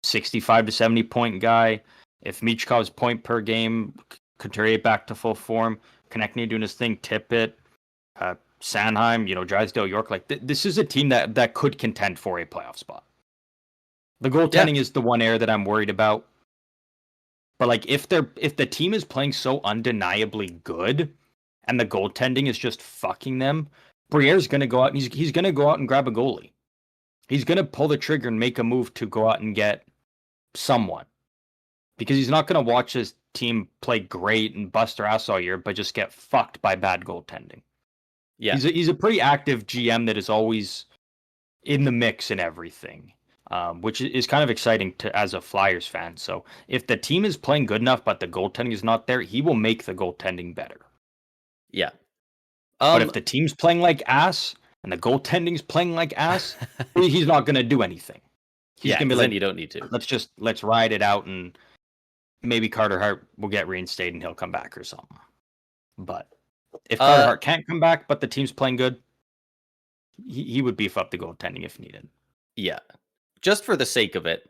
65 to 70 point guy, if Michkov's point per game, Couturier back to full form, Konechny doing his thing, Tippett, Sanheim, Drysdale, York, like this is a team that could contend for a playoff spot. The goaltending is the one area that I'm worried about. But like if the team is playing so undeniably good and the goaltending is just fucking them, Briere's gonna go out and he's gonna go out and grab a goalie. He's gonna pull the trigger and make a move to go out and get someone. Because he's not gonna watch his team play great and bust their ass all year, but just get fucked by bad goaltending. Yeah. He's a pretty active GM that is always in the mix and everything. Which is kind of exciting as a Flyers fan. So if the team is playing good enough, but the goaltending is not there, he will make the goaltending better. Yeah. But if the team's playing like ass and the goaltending's playing like ass, he's not going to do anything. He's going to be like, then you don't need to. Let's ride it out, and maybe Carter Hart will get reinstated and he'll come back or something. But if Carter Hart can't come back, but the team's playing good, he would beef up the goaltending if needed. Yeah. Just for the sake of it,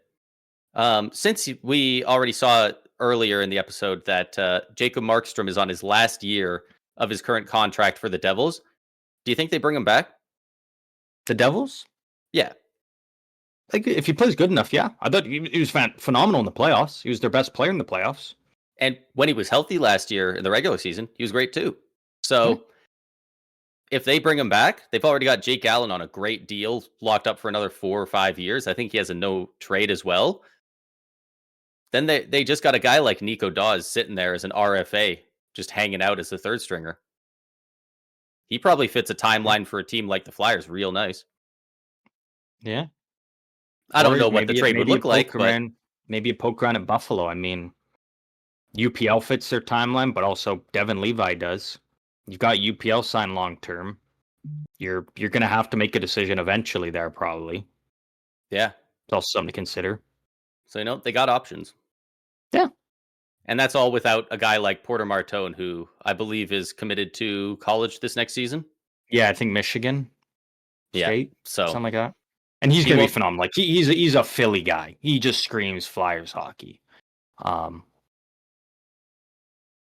since we already saw earlier in the episode that Jacob Markstrom is on his last year of his current contract for the Devils, do you think they bring him back? The Devils? Yeah. Like if he plays good enough, yeah. I thought he was phenomenal in the playoffs. He was their best player in the playoffs. And when he was healthy last year in the regular season, he was great too. So if they bring him back, they've already got Jake Allen on a great deal, locked up for another 4 or 5 years. I think he has a no trade as well. Then they just got a guy like Nico Dawes sitting there as an RFA, just hanging out as the third stringer. He probably fits a timeline for a team like the Flyers real nice. Yeah. I don't know what the trade would look like, but maybe a poke around at Buffalo. I mean, UPL fits their timeline, but also Devin Levi does. You've got UPL signed long term. You're going to have to make a decision eventually there, probably. Yeah. It's also something to consider. So, they got options. Yeah. And that's all without a guy like Porter Martone, who I believe is committed to college this next season. Yeah, I think Michigan State, so something like that. And he's going to be phenomenal. Like he's a Philly guy. He just screams Flyers hockey.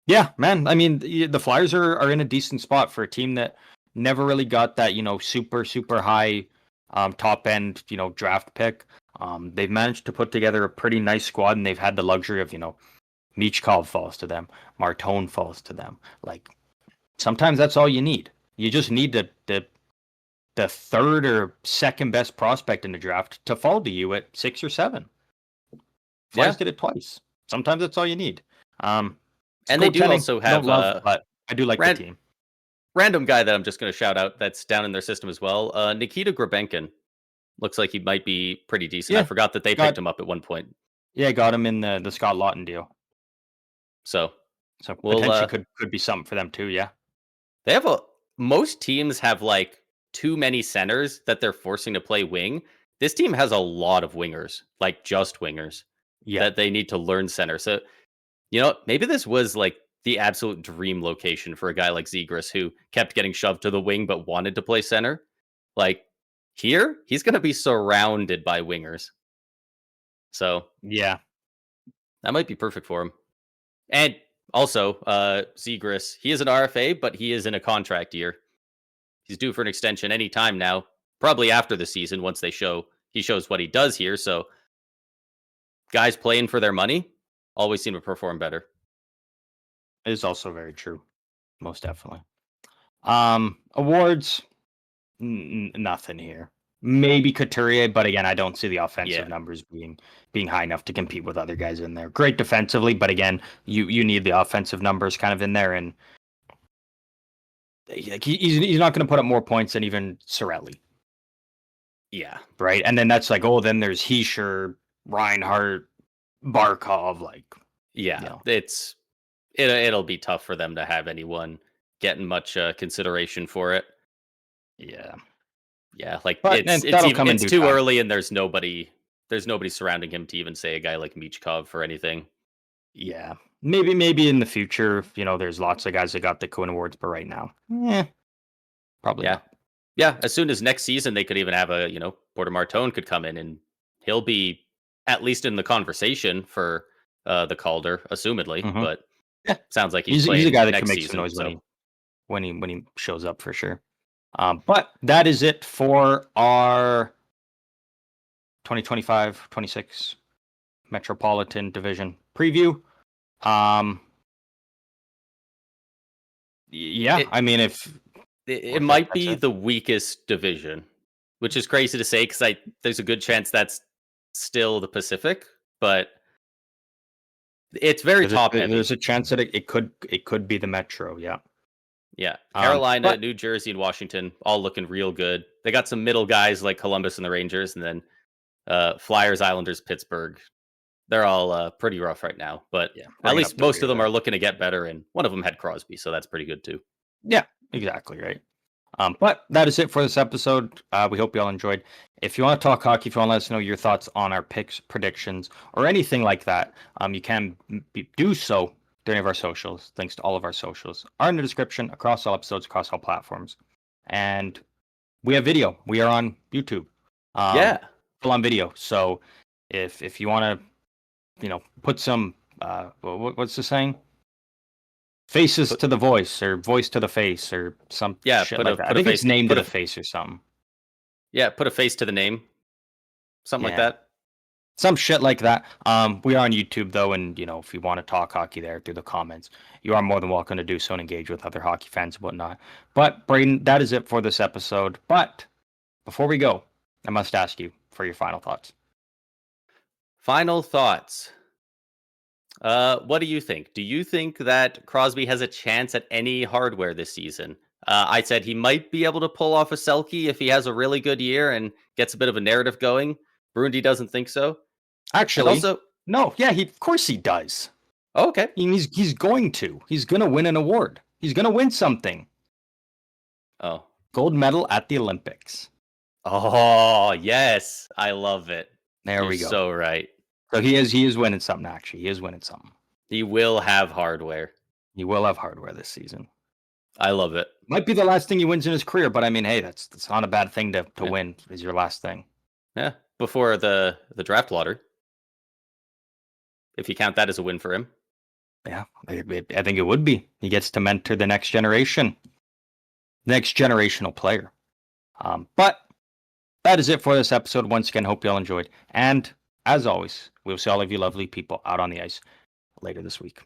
Yeah, man. I mean, the Flyers are in a decent spot for a team that never really got that, super, super high top end, draft pick. They've managed to put together a pretty nice squad, and they've had the luxury of, Michkov falls to them, Martone falls to them. Like sometimes that's all you need. You just need the third or second best prospect in the draft to fall to you at 6 or 7. Flyers did it twice. Sometimes that's all you need. And they do also have but I do like the team. Random guy that I'm just going to shout out that's down in their system as well. Nikita Grabenkin looks like he might be pretty decent. I forgot that they picked him up at one point. Yeah, got him in the Scott Lawton deal. So potentially could be something for them too. Yeah, they have most teams have like too many centers that they're forcing to play wing. This team has a lot of wingers, like just wingers, that they need to learn center. So, maybe this was like the absolute dream location for a guy like Zegras who kept getting shoved to the wing but wanted to play center. Like here, he's going to be surrounded by wingers. So, yeah, that might be perfect for him. And Also, Zegras, he is an RFA, but he is in a contract year. He's due for an extension any time now, probably after the season once he shows what he does here. So guys playing for their money always seem to perform better. It is also very true. Most definitely. Awards, nothing here. Maybe Couturier, but again, I don't see the offensive numbers being high enough to compete with other guys in there. Great defensively, but again, you need the offensive numbers kind of in there, and like he's not going to put up more points than even Cirelli. Yeah. Right, and then that's like, oh, then there's Hischier, Reinhart, Barkov, like it'll be tough for them to have anyone getting much consideration for it. Yeah, like it's too early, and there's nobody surrounding him to even say a guy like Michkov or anything. Yeah, maybe in the future, there's lots of guys that got the Cohen Awards, but right now, probably not. Yeah, as soon as next season, they could even have Porter Martone could come in, and he'll be at least in the conversation for the Calder, assumedly. Mm-hmm. But sounds like he's a guy that can make some noise when he shows up for sure. But that is it for our 2025-26 Metropolitan Division preview. I mean, if it might be the weakest division, which is crazy to say because there's a good chance that's still the Pacific, but it's very top heavy. There's a chance that it could be the Metro. Yeah, Carolina, New Jersey, and Washington all looking real good. They got some middle guys like Columbus and the Rangers, and then Flyers, Islanders, Pittsburgh. They're all pretty rough right now, but at least most of them are looking to get better, and one of them had Crosby, so that's pretty good too. Yeah, exactly right. But that is it for this episode. We hope you all enjoyed. If you want to talk hockey, if you want to let us know your thoughts on our picks, predictions, or anything like that, you can do so during of our socials. Links to all of our socials are in the description across all episodes, across all platforms. And we have video. We are on YouTube. Full on video. So if you want to, put some, what's the saying? Faces to the voice, or voice to the face, or some shit like that. I think it's name to the face or something. Yeah, put a face to the name. Something like that. Some shit like that. We are on YouTube though, and if you want to talk hockey there through the comments, you are more than welcome to do so and engage with other hockey fans and whatnot. But Braden, that is it for this episode. But before we go, I must ask you for your final thoughts. Final thoughts. What do you think? Do you think that Crosby has a chance at any hardware this season? I said he might be able to pull off a Selke if he has a really good year and gets a bit of a narrative going. Brundy doesn't think so. Actually, no. Yeah, of course he does. Oh, okay. He's going to. He's going to win an award. He's going to win something. Oh. Gold medal at the Olympics. Oh, yes. I love it. There we go. So right. So he is winning something, actually. He is winning something. He will have hardware. He will have hardware this season. I love it. Might be the last thing he wins in his career, but I mean, hey, that's not a bad thing to win is your last thing. Yeah, before the draft lottery. If you count that as a win for him. Yeah, I think it would be. He gets to mentor the next generation. Next generational player. But that is it for this episode. Once again, hope you all enjoyed. And as always, we'll see all of you lovely people out on the ice later this week.